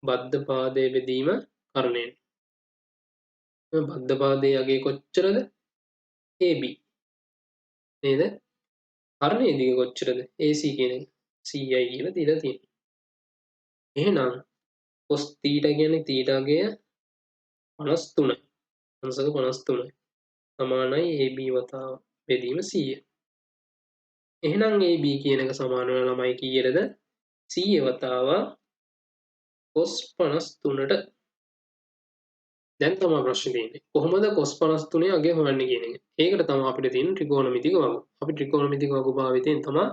බද්ධ පාදයේ බෙදීම කර්ණයෙන්. බද්ධ පාදයේ අගේ කොච්චරද? AB නේද? කර්ණයේ දිග කොච්චරද? AC කියන එක 100යි කියලා දීලා තියෙනවා. එහෙනම් cos θ කියන්නේ θ අගය 53යි. අංශක 53යි. සමානයි AB වතාව බෙදීම 100. එහෙනම් AB කියන එක සමාන වෙන ළමයි කීයටද? 100 වතාව cos 53ට. දැන් තමයි ප්‍රශ්නේ තියෙන්නේ. කොහොමද cos 53 අගය හොයන්නේ කියන එක. ඒකට තමයි අපිට තියෙන ත්‍රිකෝණමිතික වගු. අපි ත්‍රිකෝණමිතික වගු භාවිතයෙන් තමයි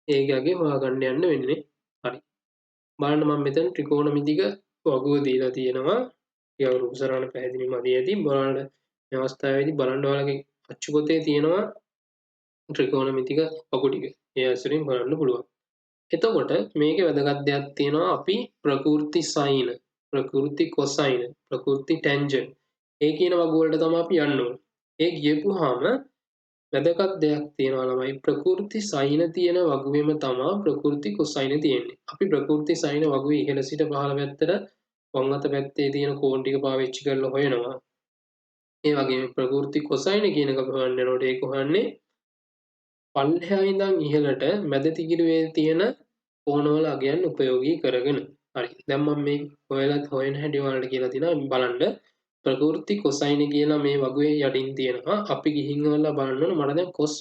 ඒකේ අගය හොයාගන්න යන්න වෙන්නේ. හරි. බලන්න මම මෙතන ත්‍රිකෝණමිතික වගුව දීලා තියෙනවා. ඒ රූප සරණ පැහැදිලි මදි ඇති. බලන්න මේ අවස්ථාවේදී බලන්න ඔයාලගේ අච්චු පොතේ තියෙනවා ත්‍රිකෝණමිතික වගු ටික. ඒ ඇසුරින් බලන්න පුළුවන්. එතකොට මේකේ වැදගත් දෙයක් තියෙනවා අපි ප්‍රකෘති සයින, ප්‍රකෘති කොසයින, ප්‍රකෘති ටැන්ජන්ට් ඒ කියන වගු වලට තමයි අපි යන්න ඕනේ. ඒ ගියපුවාම වැදගත් දෙයක් තියෙනවා ළමයි ප්‍රකෘති සයින තියෙන වගුවෙම තමයි ප්‍රකෘති කොසයින තියෙන්නේ. අපි ප්‍රකෘති සයින වගුවේ ඉහළ සිට පහළ පැත්තට වම් අත පැත්තේ තියෙන කෝණ ටික පාවිච්චි කරලා හොයනවා. ඒ වගේම ප්‍රකෘති කොසයින කියන එක හොයන්න යනකොට ඒක හොයන්නේ පල්ලෙහා ඉඳන් ඉහළට මැද තිගිරුවේ තියෙන කෝණවල අගයන් උපයෝගී කරගෙන. හරි. දැන් මම මේ හොයන හැටි ඔයාලට කියලා තියෙනවා බලන්න. ප්‍රකෘති කොසයින කියලා මේ වගුවේ යටින් තියෙනවා. අපි ගිහින් වල බලන්න ඕන මට දැන් cos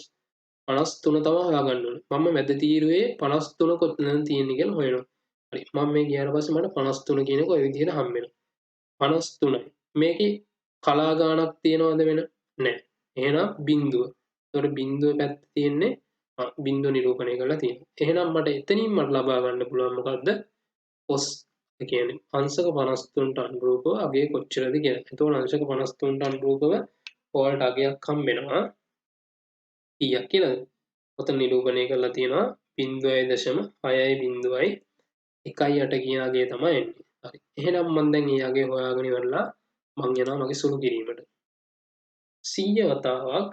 53 තමයි හොයාගන්න ඕනේ. මම මැද තීරුවේ 53 කොතනද තියෙන්නේ කියලා හොයනවා. හරි. මම මේ ගියාට පස්සේ මට 53 කියන එක ඔය විදිහට හම්බ වෙනවා. 53යි. මේකේ කලා ගානක් තියනවද වෙන? නැහැ. එහෙනම් බිඳුව. ඒතකොට බිඳුව පැත්තේ තියෙන්නේ බිඳුව නිරූපණය කරලා තියෙනවා. එහෙනම් මට එතනින් මට ලබා ගන්න පුළුවන් මොකද්ද? cos කියන්නේ අංශක 53ට අනුරූපව අගය කොච්චරද කියලා. එතකොට අංශක 53ට අනුරූපව ඔයාලට අගයක් හම්බ වෙනවා. කීයක් කියලාද? ඔතන නිරූපණය කරලා තියෙනවා 0.6.0.1.8 කියන අගය තමයි එන්නේ. හරි. එහෙනම් මම දැන් මේ අගය හොයාගෙන ඉවරලා මම යනවා මගේ සුළු කිරීමට. 100 වතාවක්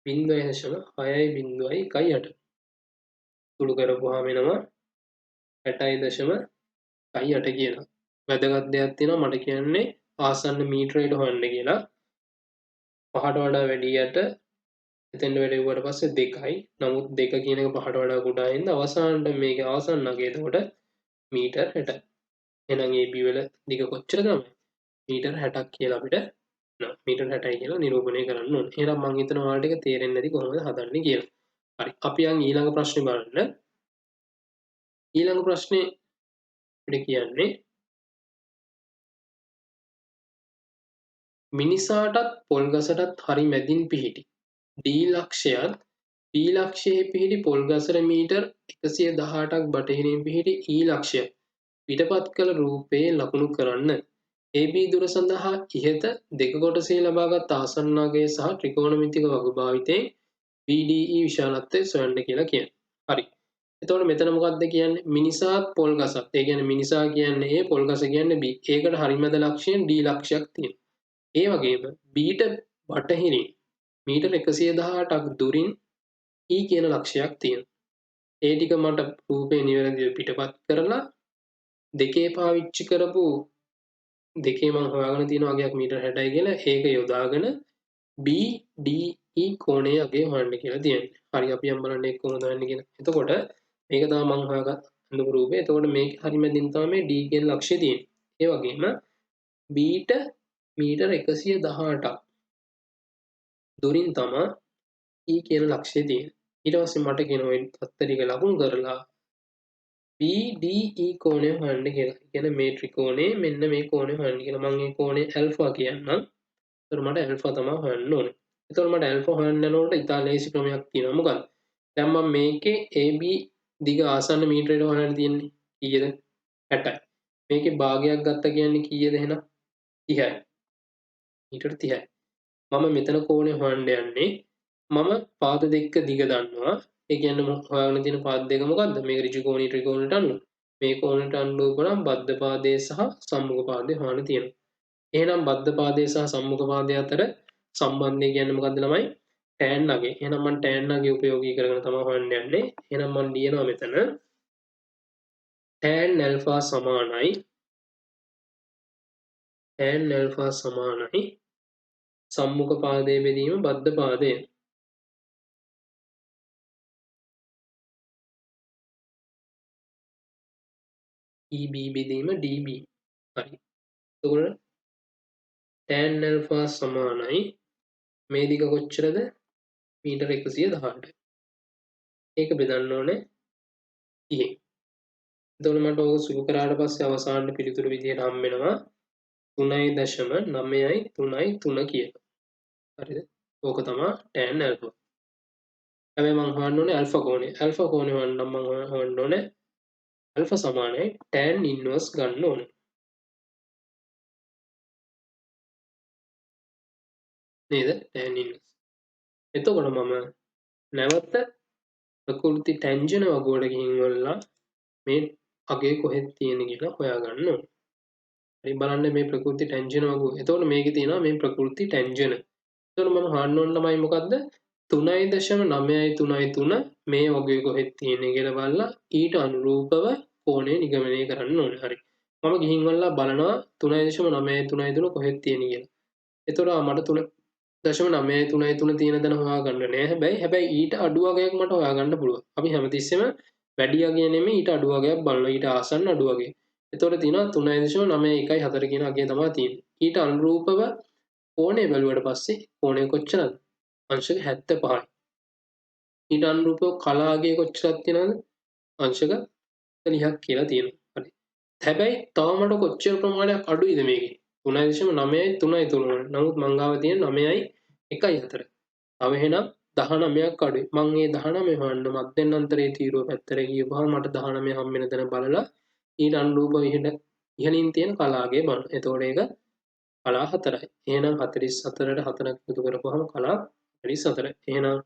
0.6.0.1.8 සුළු කරපුවාම එනවා 60.8 කියලා. වැදගත් දෙයක් තියෙනවා මට කියන්නේ ආසන්න මීටරයට හොයන්න කියලා. 5ට වඩා වැඩියට එතෙන්ට වැඩිවුවට පස්සේ 2යි. නමුත් 2 කියන එක 5ට වඩා කුඩා හින්දා අවසානට මේකේ ආසන්න අගය එතකොට මීටර් 60යි. එහෙනම් AB වල දිග කොච්චර තමයි? මීටර් 60ක් කියලා අපිට මීටර් 60යි කියලා නිරූපණය කරන්න ඕනේ. එහෙනම් මම හිතනවා ඔයාලට ඒක තේරෙන්නේ නැති කොහොමද හදන්නේ කියලා. හරි. අපි යන් ඊළඟ ප්‍රශ්නේ බලන්න. ඊළඟ ප්‍රශ්නේ අපිට කියන්නේ මිනිසාටත් පොල්ගසටත් හරි මැදින් පිහිටි D ලක්ෂයත් P ලක්ෂයේ පිහිටි පොල්ගසට මීටර් 118ක් බටහිරින් පිහිටි E ලක්ෂය පිටපත් කළ රූපයේ ලකුණු කරන්න. AB දුර සඳහා ඉහත දෙක කොටසේ ලබාගත් ආසන්නගය සහ ත්‍රිකෝණමිතික වගු භාවිතයෙන් BDE විශාලත්වය සොයන්න කියලා කියන්නේ. හරි. එතකොට මෙතන මොකක්ද කියන්නේ? මිනිසාත් පොල්ගසත්. ඒ කියන්නේ මිනිසා කියන්නේ A, පොල්ගස කියන්නේ B. ඒකට හරිමැද ලක්ෂයෙන් D ලක්ෂයක් තියෙනවා. ඒ වගේම බීට බටහිරින් මීටර් 118ක් දුරින් E කියන ලක්ෂයක් තියෙනවා. ඒ ටික මට රූපේ නිවැරදිව පිටපත් කරලා දෙකේ පාවිච්චි කරපු දෙකේ මම හොයාගෙන තියෙන අගයක් මීටර් 60යි කියලා ඒක යොදාගෙන BDE කෝණයේ අගය හොයන්න කියලා තියෙනවා. හරි අපි යම් බලන්න ඒක කොහොමද හොයන්නේ කියලා. එතකොට මේක තමයි මම හොයාගත් අඳපු රූපේ. එතකොට මේක හරිමැදින් තමයි මේ D කියන ලක්ෂය තියෙන්නේ. ඒ වගේම Bට මීටර් 118ක් දුරින් තමයි E කියන ලක්ෂය තියෙන්නේ. ඊට පස්සේ මට කියනවා මේ තත්ත්ව ටික ලකුණු කරලා BDE කෝණය හොයන්න කියලා. කියන්නේ මේ ත්‍රිකෝණේ මෙන්න මේ කෝණය හොයන්න කියලා. මම මේ කෝණේ ඇල්ෆා කියන්නම්. ඒතර මට ඇල්ෆා තමයි හොයන්න ඕනේ. ඒතර මට ඇල්ෆා හොයන්න යනකොට ඉතාල ලේසි ක්‍රමයක් තියෙනවා. මොකක්ද? දැන් මම මේකේ AB දිග ආසන්න මීටරයට හොයන්න තියෙන්නේ. කීයද? 60යි. මේකේ භාගයක් ගත්ත කියන්නේ කීයද එහෙනම්? 30යි. මීටර 30යි. මම මෙතන කෝණය හොයන්න යන්නේ මම පාද දෙක දිග දන්නවා. ඒ කියන්නේ මම හොයාගෙන තියෙන පාද දෙක මොකද්ද? මේක ඍජු කෝණී ත්‍රිකෝණයට අනුව. මේ කෝණයට අනුව බලම් බද්ධ පාදයේ සහ සම්මුඛ පාදයේ හොයන්න තියෙනවා. එහෙනම් බද්ධ පාදයේ සහ සම්මුඛ පාදයේ අතර සම්බන්ධය කියන්නේ මොකද්ද ළමයි? tan අගය. එහෙනම් මම tan අගය උපයෝගී කරගෙන තමයි හොයන්න යන්නේ. එහෙනම් මම ලියනවා මෙතන tan alpha සමානයි සම්මුඛ පාදයේ බෙදීම බද්ධ පාදය. EB බෙදීම DB. හරි. එතකොට tan alpha සමානයි මේ දිග කොච්චරද? මීටර 118යි. ඒක බෙදන්න ඕනේ 30. එතකොට මට ඕක සුළු කරාට පස්සේ අවසාන පිළිතුරු විදියට හම්බ වෙනවා 3.933 කියලා. හරිද? ඕක තමයි tan alpha. හැබැයි මම හොයන්න ඕනේ alpha කෝණය. alpha කෝණය හොයන්න මම හොයන්න ඕනේ alpha සමානයි tan inverse ගන්න ඕනේ. නේද? tan inverse. එතකොට මම නැවත ප්‍රකෘති ටැන්ජන වගුවට ගිහින් වල්ලා මේ අගේ කොහෙද තියෙන්නේ කියලා හොයාගන්න ඕනේ. හරි බලන්න මේ ප්‍රකෘති ටැන්ජන වගුව. එතකොට මේකේ තියෙනවා මේ ප්‍රකෘති ටැන්ජන. එතකොට මම හොයන්න ඕන ළමයි මොකද්ද? 3.933 මේ වගේ කොහෙද තියෙන්නේ කියලා බලලා ඊට අනුරූපව කෝණය නිගමනය කරන්න ඕනේ. හරි. මම ගිහින් වල්ලා බලනවා 3.933 කොහෙද තියෙන්නේ කියලා. එතකොට මට 3.933 තියෙන තැන හොයාගන්න නෑ. හැබැයි ඊට අඩු වගයක් මට හොයාගන්න පුළුවන්. අපි හැමතිස්සෙම වැඩි අගය නෙමෙයි ඊට අඩු වගයක් බලනවා. ඊට ආසන්න අඩු වගය. එතකොට තියෙනවා 3.914 කියන අගය තමයි තියෙන්නේ. ඊට අනුරූපව කෝණය බැලුවට පස්සේ කෝණය කොච්චරද? අංශක 75යි. ඊට අනුරූපව කලාගේ කොච්චරක් තියෙනවද? අංශක 40ක් කියලා තියෙනවා. හරි. හැබැයි තව මට කොච්චර ප්‍රමාණයක් අඩුයිද මේකේ? 3.933. නමුත් මං ගාව තියෙන 9.14. තව එහෙනම් 19ක් අඩුයි. මං මේ 19 හොයන්න මධ්‍යන්තරයේ තීරුව පැත්තට ගියපුවම මට 19 හම්බ වෙන තැන බලලා ඊට අනුරූපව ඉහළින් තියෙන කලාගේ බලන්න. එතකොට ඒක කලා 4යි. එහෙනම් 44ට 4ක් එකතු කරපුවහම කලා 44. එහෙනම්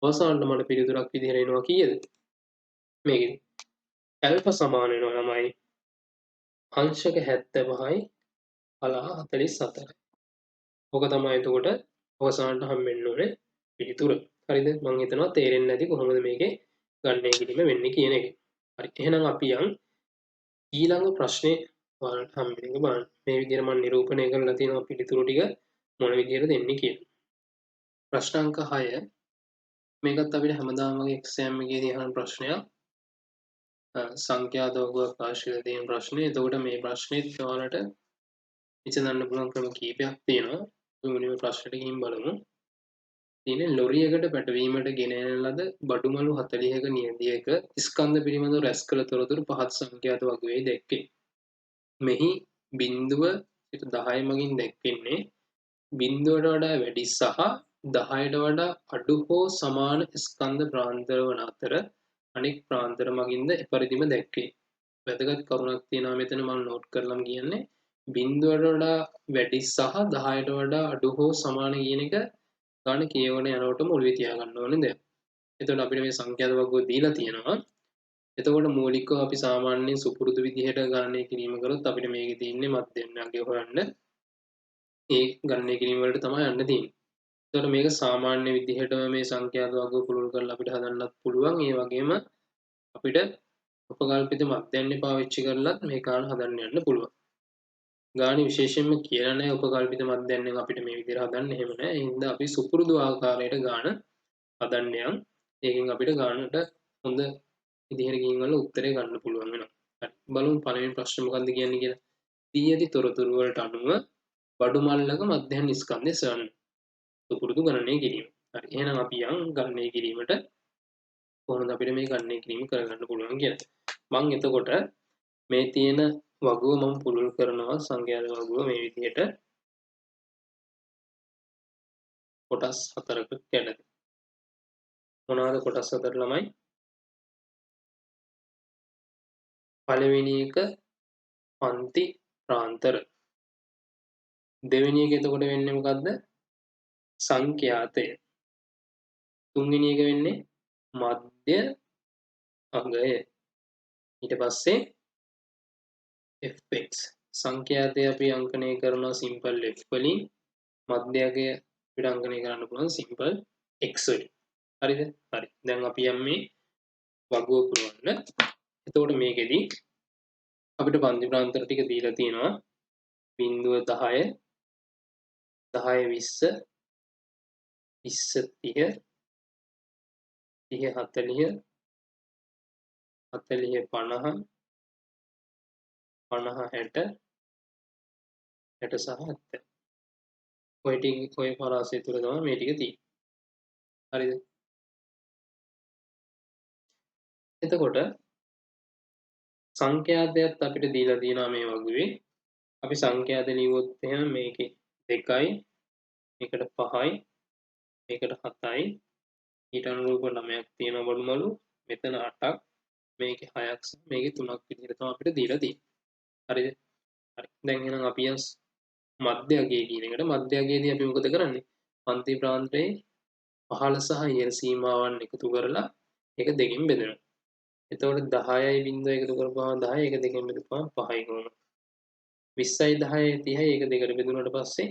අවසානට මට පිළිතුරක් විදිහට එනවා කීයද? මේකෙදි ඇල්ෆා සමාන වෙනවා ළමයි අංශක 75යි කලා 44යි. ඔක තමයි එතකොට අවසානට හම්බෙන්න ඕනේ පිළිතුර. හරිද? මම හිතනවා තේරෙන්නේ නැති කොහොමද මේකේ ගණනය කිරීම වෙන්නේ කියන එක. හරි. එහෙනම් අපි යන් ඊළඟ ප්‍රශ්නේ ඔයාලට හම්බෙන එක බලන්න. මේ විදිහට මම නිරූපණය කරලා තියෙනවා පිළිතුරු ටික මොන විදිහට දෙන්නේ කියලා. ප්‍රශ්න අංක 6 මේකත් අපිට හැමදාම වගේ එක්සෑම් එකේදී අහන ප්‍රශ්නයක්. සංඛ්‍යාත වගුවක් ආශ්‍රිත තියෙන ප්‍රශ්නේ. එතකොට මේ ප්‍රශ්නේත් ඔයාලට විසඳන්න පුළුවන් ක්‍රම කීපයක් තියෙනවා. මුලින්ම ප්‍රශ්නෙට ගිහින් බලමු. තියෙන්නේ ලොරියකට පැටවීමට ගෙන යන ලද බඩුමලු 40ක නියැදියක ස්කන්ධ පිළිබඳව රැස් කළ තොරතුරු පහත් සංඛ්‍යාත වගුවේ දැක්කේ. මෙහි 0 සිට 10 මගින් දැක්වෙන්නේ 0ට වඩා වැඩි සහ 10ට වඩා අඩු හෝ සමාන ස්කන්ධ ප්‍රාන්තර වන අතර අනෙක් ප්‍රාන්තර මගින්ද එපරිදිම දැක්වේ. වැදගත් කරුණක් තියෙනවා මෙතන මම නෝට් කරලම කියන්නේ 0ට වඩා වැඩි සහ 10ට වඩා අඩු හෝ සමාන කියන එක ගන්න කියවන යනකොටම ඔළුවේ තියාගන්න ඕනේ දෙයක්. එතකොට අපිට මේ සංඛ්‍යාත වගුව දීලා තියෙනවා. එතකොට මූලිකව අපි සාමාන්‍යයෙන් සුපුරුදු විදිහට ගණනය කිරීම කරොත් අපිට මේකේ තියෙන්නේ මධ්‍යමයන්ගේ හොයන්න. ඒ ගණනය කිරීම වලට තමයි යන්න තියෙන්නේ. එතකොට මේක සාමාන්‍ය විදිහටම මේ සංඛ්‍යාත වගුව පුළුල් කරලා අපිට හදන්නත් පුළුවන්. ඒ වගේම අපිට උපකල්පිත මධ්‍යන්නේ පාවිච්චි කරලත් මේ ගාන හදන්න යන්න පුළුවන්. ගාන විශේෂයෙන්ම කියලා නැහැ උපකල්පිත මධ්‍යන්නේ අපිට මේ විදිහට හදන්න එහෙම නැහැ. ඒ හින්දා අපි සුපුරුදු ආකාරයට ගාන හදන්න යම්. ඒකෙන් අපිට ගානට හොඳ විදිහට ගිහින් වල උත්තරේ ගන්න පුළුවන් වෙනවා. හරි. බලමු පළවෙනි ප්‍රශ්නේ මොකක්ද කියන්නේ කියලා. දී ඇති තොරතුරු වලට අනුව බඩු මල්ලක මධ්‍යහන් ස්කන්ධය සොයන්න. සුපුරුදු ගණනය කිරීම. හරි. එහෙනම් අපි යම් ගණනය කිරීමට කොහොමද අපිට මේ ගණනය කිරීම කරගන්න පුළුවන් කියලා. මම එතකොට මේ තියෙන වගුව මම පුළුල් කරනවා සංඛ්‍යාත වගුව මේ විදිහට කොටස් 4කට කැඩලා. මොනවාද කොටස් 4 ළමයි? පළවෙනි එක පන්ති ප්‍රාන්තර. දෙවෙනි එක එතකොට වෙන්නේ මොකද්ද? සංඛ්‍යාතය. තුන්වෙනි එක වෙන්නේ මධ්‍ය අගය. ඊට පස්සේ fx. සංඛ්‍යාතය අපි අංකණය කරනවා සිම්පල් f වලින්. මධ්‍ය අගය අපිට අංකණය කරන්න පුළුවන් සිම්පල් x වලින්. හරිද? හරි. දැන් අපි යන්නේ වගුව පුරවන්න. එතකොට මේකෙදි අපිට පන්ති ප්‍රාන්තර ටික දීලා තියෙනවා 0 10 10 20 20 30 30 40 40 50 50 60 60 සහ 70. ඔය ටික ඔය පරාසය තුල තමයි මේ ටික තියෙන්නේ. හරිද? එතකොට සංඛ්‍යාතයත් අපිට දීලා තියෙනවා මේ වගුවේ. අපි සංඛ්‍යාත ලියුවොත් එහෙනම් මේකේ 2යි මේකට 5යි මේකට 7යි ඊට අනුරූප 9ක් තියෙනවා බඩුමලු. මෙතන 8ක් මේකේ 6ක් මේකේ 3ක් විදිහට තමයි අපිට දීලා තියෙන්නේ. හරිද? හරි. දැන් එහෙනම් අපි යස් මධ්‍ය අගය කියන එකට. මධ්‍ය අගයේදී අපි මොකද කරන්නේ? පන්ති ප්‍රාන්තරයේ පහළ සහ ඉහළ සීමාවන් එකතු කරලා ඒක දෙකෙන් බෙදනවා. එතකොට 10යි බිංදුව එකතු කරපුවාම 10 ඒක දෙකෙන් බෙදපුවාම 5යි කොහොමද? 20යි 10යි 30යි ඒක දෙකට බෙදුනට පස්සේ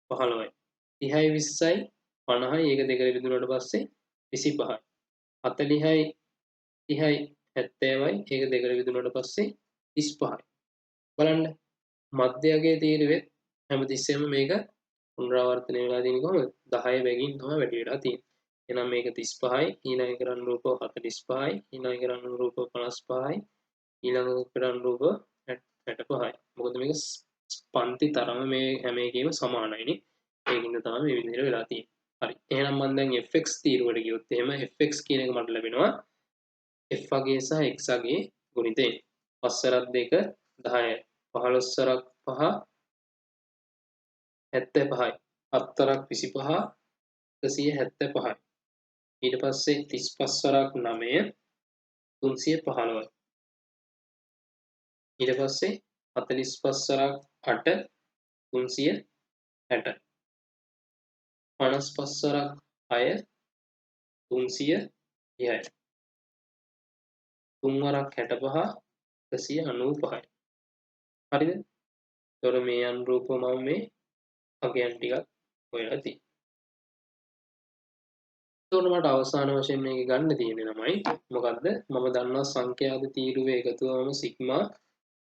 15යි. 30යි 20යි 50යි ඒක දෙකට බෙදුනට පස්සේ 25යි. 40යි 30යි 70යි ඒක දෙකට බෙදුනට පස්සේ 35යි. බලන්න මධ්‍ය අගයේ තීරුවේ හැමතිස්සෙම මේක පුනරාවර්තනය වෙලා තියෙන්නේ කොහොමද? 10 බැගින් තමයි වැඩි වෙලා තියෙන්නේ. එහෙනම් මේක 35යි ඊළඟ කරන්න රූප 45යි ඊළඟ කරන්න රූප 55යි ඊළඟ කරන්න රූප 65යි. මොකද මේක පන්ති තරම මේ හැම එකේම සමානයිනේ. ඒකින්ද තමයි මේ විදිහට වෙලා තියෙන්නේ. හරි. එහෙනම් මම දැන් fx තීරුවට ගියොත් එහෙම fx කියන එක මට ලැබෙනවා f අගය සහ x අගයේ ගුණිතය. 5 සරක් 2 10යි. 15 සරක් 5 75යි. 7 තරක් 25 175යි. ඊට පස්සේ 35 සරක් 9 315යි. ඊට පස්සේ 45 සරක් 8 360යි. 55 සරක් 6 330යි. 3 වරක් 65 195යි. හරිද? එතකොට මේ අනුරූපව මම මේ අගයන් ටිකක් හොයලා තියෙනවා. එතකොට මට අවසාන වශයෙන් මේක ගන්න තියෙන්නේ ළමයි මොකද්ද? මම දන්නවා සංඛ්‍යාත තීරුවේ එකතුවම සිග්මා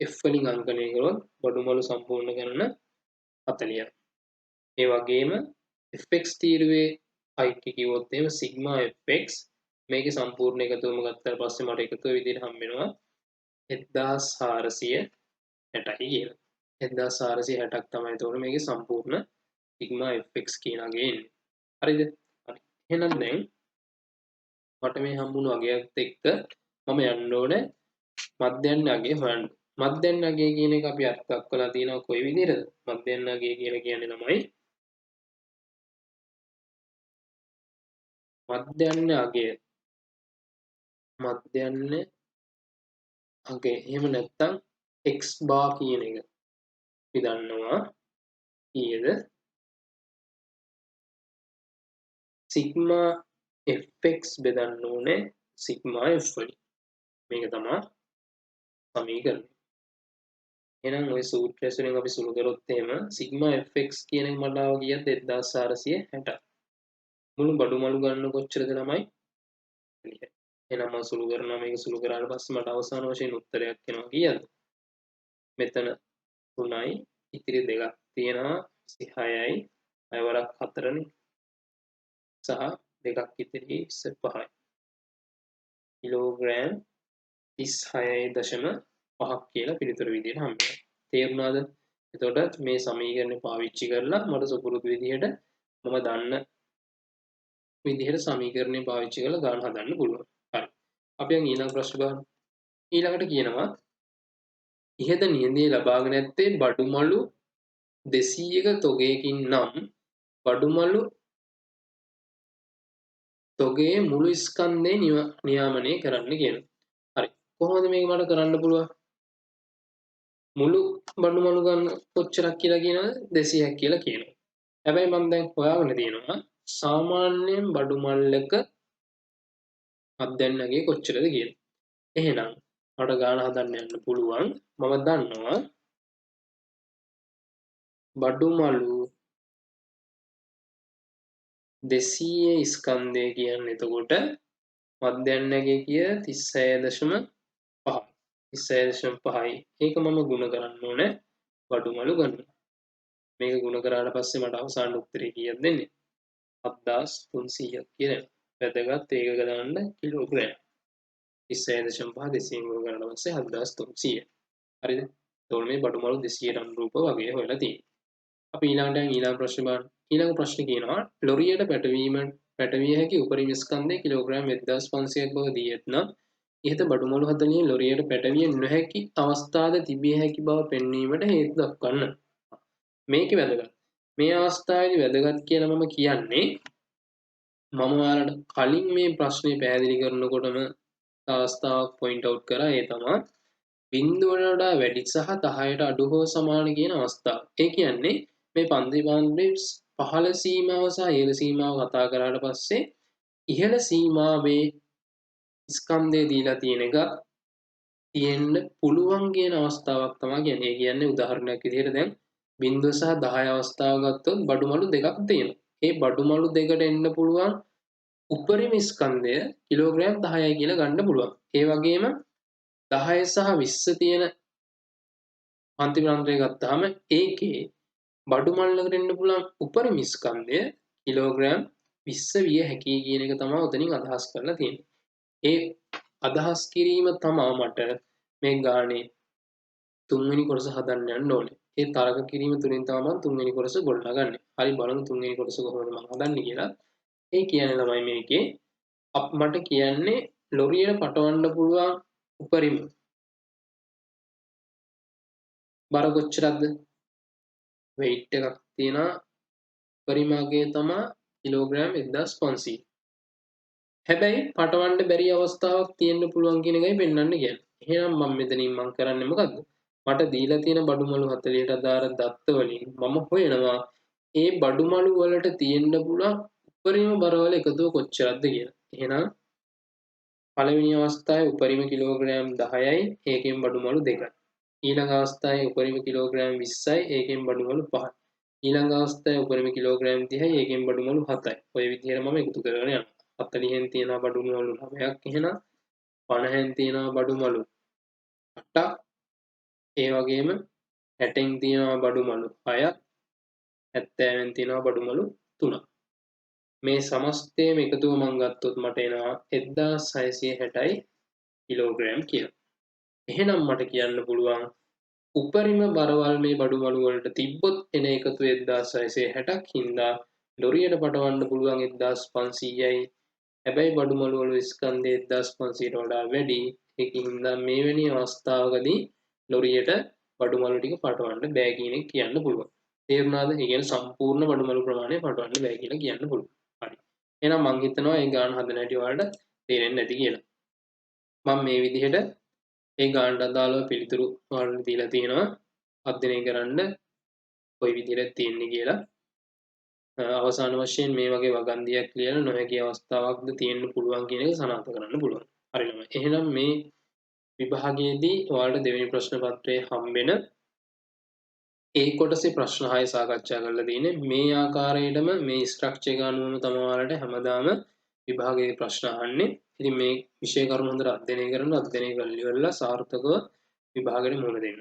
f වලින් අංකණය කරොත් බඩුමලු සම්පූර්ණ ගණන 40යි. ඒ වගේම fx තීරුවේ අයික කිව්වොත් එහෙම සිග්මා fx මේකේ සම්පූර්ණ එකතුවම ගත්තාට පස්සේ මට එකතුව විදිහට හම්බ වෙනවා 1460යි කියලා. 1460ක් තමයි එතකොට මේකේ සම්පූර්ණ සිග්මා fx කියන අගය එන්නේ. හරිද? හරි. එහෙනම් දැන් මට මේ හම්බුණු අගයත් එක්ක මම යන්න ඕනේ මධ්‍යන්න අගය හොයන්න. මධ්‍යන්න අගය කියන එක අපි අර්ථ දක්වලා තියෙනවා කොයි විදිහටද? මධ්‍යන්න අගය කියලා කියන්නේ තමයි මධ්‍යන්න අගය. මධ්‍යන්න අගය. එහෙම නැත්නම් x bar කියන එක. අපි දන්නවා කීයද? සිග්මා fx බෙදන්න ඕනේ සිග්මා f වලින්. මේක තමයි සමීකරණය. එහෙනම් ওই සූත්‍රය වලින් අපි සුළු කරොත් එහෙම සිග්මා fx කියන එක මට ආව කීයද 1460. මුළු බඩුමලු ගන්න කොච්චරද ළමයි? එහෙනම් මම සුළු කරනවා මේක සුළු කරාට පස්සේ මට අවසාන වශයෙන් උත්තරයක් එනවා කීයද? මෙතන 3යි ඉතිරි 2ක් තියෙනවා 6යි 6 වරක් 4නේ සහ 2ක් ඉතිරි 5යි. කිලෝග්‍රෑම් 36.5ක් කියලා පිළිතුරු විදිහට හම්බ වෙනවා. තේරුණාද? එතකොට මේ සමීකරණය පාවිච්චි කරලා මට සුපුරුදු විදිහට මම දන්න විදිහට සමීකරණය පාවිච්චි කරලා ගාන හදන්න පුළුවන්. හරි. අපි යන් ඊළඟ ප්‍රශ්න බලමු. ඊළඟට කියනවා ඉහත නියඳේ ලබාගෙන ඇත්තේ බඩුමලු 200ක තොගයකින් නම් බඩුමලු තොගයේ මුළු ස්කන්ධය නියාමනය කරන්න කියනවා. හරි. කොහොමද මේක මට කරන්න පුළුවන්? මුළු බඩුමලු ගන්න කොච්චරක් කියලා කියනවද? 200ක් කියලා කියනවා. හැබැයි මම දැන් හොයාගෙන තියෙනවා සාමාන්‍යයෙන් බඩුමල්ලක මධ්‍යන්නගේ කොච්චරද කියලා. එහෙනම් මට ගාන හදන්න යන්න පුළුවන්. මම දන්නවා බඩුමලු 200 ස්කන්ධය කියන්නේ එතකොට මධ්‍යන්නගේ කිය 36.5. 36.5යි. ඒක මම ගුණ කරන්න ඕනේ බඩුමලු ගන්න. මේක ගුණ කරාට පස්සේ මට අවසාන උත්තරේ කීයද දෙන්නේ? 7300ක් කියලා. වැදගත් ඒකක දාන්න කිලෝග්‍රෑම්. 36.5 200 ගුණ කරලා පස්සේ 7300. හරිද? එතකොට මේ බඩුමලු 200ට අනුරූප වගේ හොයලා තියෙනවා. අපි ඊළඟ ප්‍රශ්න බලන්න. ඊළඟ ප්‍රශ්නේ කියනවා ලොරියට පැටවිය හැකි උපරිම ස්කන්ධය කිලෝග්‍රෑම් 1500ක් බව දී ඇතනම් ඉහත බඩුමලු 40 ලොරියට පැටවිය නොහැකි අවස්ථාද තිබිය හැකි බව පෙන්වීමට හේතු දක්වන්න. මේකේ වැදගත්. මේ අවස්ථාවේදී වැදගත් කියලා මම කියන්නේ මම ඔයාලට කලින් මේ ප්‍රශ්නේ පැහැදිලි කරනකොටම අවස්ථාවක් පොයින්ට් අවුට් කරා ඒ තමයි බිංදුවට වඩා වැඩි සහ 10ට අඩු හෝ සමාන කියන අවස්ථාව. ඒ කියන්නේ මේ පන්ති පාන්දරේ පහළ සීමාව සහ ඉහළ සීමාව කතා කරාට පස්සේ ඉහළ සීමාවේ ස්කන්ධය දීලා තියෙන එක තියෙන්න පුළුවන් කියන අවස්ථාවක් තමයි කියන්නේ. ඒ කියන්නේ උදාහරණයක් විදිහට දැන් 0 සහ 10 අවස්ථාව ගත්තොත් බඩුමලු දෙකක් තියෙනවා. ඒ බඩුමලු දෙකට එන්න පුළුවන් උපරිම ස්කන්ධය කිලෝග්‍රෑම් 10යි කියලා ගන්න පුළුවන්. ඒ වගේම 10 සහ 20 තියෙන අන්තිම අන්තරය ගත්තාම ඒකේ බඩුමල්ලකට එන්න පුළුවන් උපරිම ස්කන්ධය කිලෝග්‍රෑම් 20 විය හැකියි කියන එක තමයි උතනින් අදහස් කරලා තියෙන්නේ. ඒ අදහස් කිරීම තමයි මට මේ ගානේ තුන්වෙනි කොටස හදන්න යන්න ඕනේ. ඒ තරක කිරීම තුලින් තමයි මම තුන්වෙනි කොටස ගොඩනගන්නේ. හරි බලමු තුන්වෙනි කොටස කොහොමද මම හදන්නේ කියලා. ඒ කියන්නේ තමයි මේකේ මට කියන්නේ ලොරියට පටවන්න පුළුවන් උපරිම බර කොච්චරක්ද? weight එකක් තියෙනවා. උපරිම අගය තමයි කිලෝග්‍රෑම් 1500. හැබැයි පටවන්න බැරි අවස්ථාවක් තියෙන්න පුළුවන් කියන එකයි පෙන්වන්න කියන්නේ. එහෙනම් මම මෙතනින් කරන්නේ මොකද්ද? මට දීලා තියෙන බඩුමලු 40ට අදාළ දත්ත වලින් මම හොයනවා ඒ බඩුමලු වලට තියෙන්න පුළුවන් උපරිම බරවල එකතුව කොච්චරක්ද කියලා. එහෙනම් පළවෙනි අවස්ථාවේ උපරිම කිලෝග්‍රෑම් 10යි ඒකෙන් බඩුමලු 2යි. ඊළඟ අවස්ථාවේ උපරිම කිලෝග්‍රෑම් 20යි ඒකෙන් බඩුමලු 5යි. ඊළඟ අවස්ථාවේ උපරිම කිලෝග්‍රෑම් 30යි ඒකෙන් බඩුමලු 7යි. ඔය විදිහට මම එකතු කරගෙන යනවා. 40න් තියෙනවා බඩුමලු 9ක් එහෙනම් 50න් තියෙනවා බඩුමලු 8ක්. ඒ වගේම 60න් තියෙනවා බඩුමලු 6ක්. 70න් තියෙනවා බඩුමලු 3ක්. මේ සමස්තයම එකතුව මම ගත්තොත් මට එනවා 1660යි කිලෝග්‍රෑම් කියලා. එහෙනම් මට කියන්න පුළුවන් උපරිම බරවල් මේ බඩුමළු වලට තිබ්බොත් එන එකතු 1660ක් හින්දා ලොරියට පටවන්න පුළුවන් 1500යි. හැබැයි බඩුමළු වල ස්කන්ධය 1500ට වඩා වැඩි. ඒකින් හින්දා මේවැනි අවස්ථාවකදී ලොරියට බඩුමළු ටික පටවන්න බෑ කියන එක කියන්න පුළුවන්. තේරුණාද? ඒ කියන්නේ සම්පූර්ණ බඩුමළු ප්‍රමාණය පටවන්න බෑ කියලා කියන්න පුළුවන්. හරි. එහෙනම් මම හිතනවා මේ ගාන හදන හැටි ඔයාලට තේරෙන්නේ නැති කියලා. මම මේ විදිහට ඒ ගානට අදාළව පිළිතුරු ඔයාලට දීලා තියෙනවා. අධ්‍යයනය කරන්න කොයි විදිහට තියෙන්නේ කියලා. අවසාන වශයෙන් මේ වගේ වගන්තියක් ලියලා නොහැකි අවස්ථාවක්ද තියෙන්න පුළුවන් කියන එක සනාථ කරන්න පුළුවන්. හරිනම. එහෙනම් මේ විභාගයේදී ඔයාලට දෙවෙනි ප්‍රශ්න පත්‍රයේ හම්බෙන ඒ කොටසේ ප්‍රශ්න 6 සාකච්ඡා කරලා තියෙන්නේ. මේ ආකාරයටම මේ ස්ට්‍රක්චර් එක අනුවම තමයි ඔයාලට හැමදාම විභාගයේ ප්‍රශ්න අහන්නේ. ඉතින් මේ විෂය කරුණු හොඳට අධ්‍යයනය කරලා ඉවරලා සාර්ථකව විභාගෙට මුහුණ දෙන්න.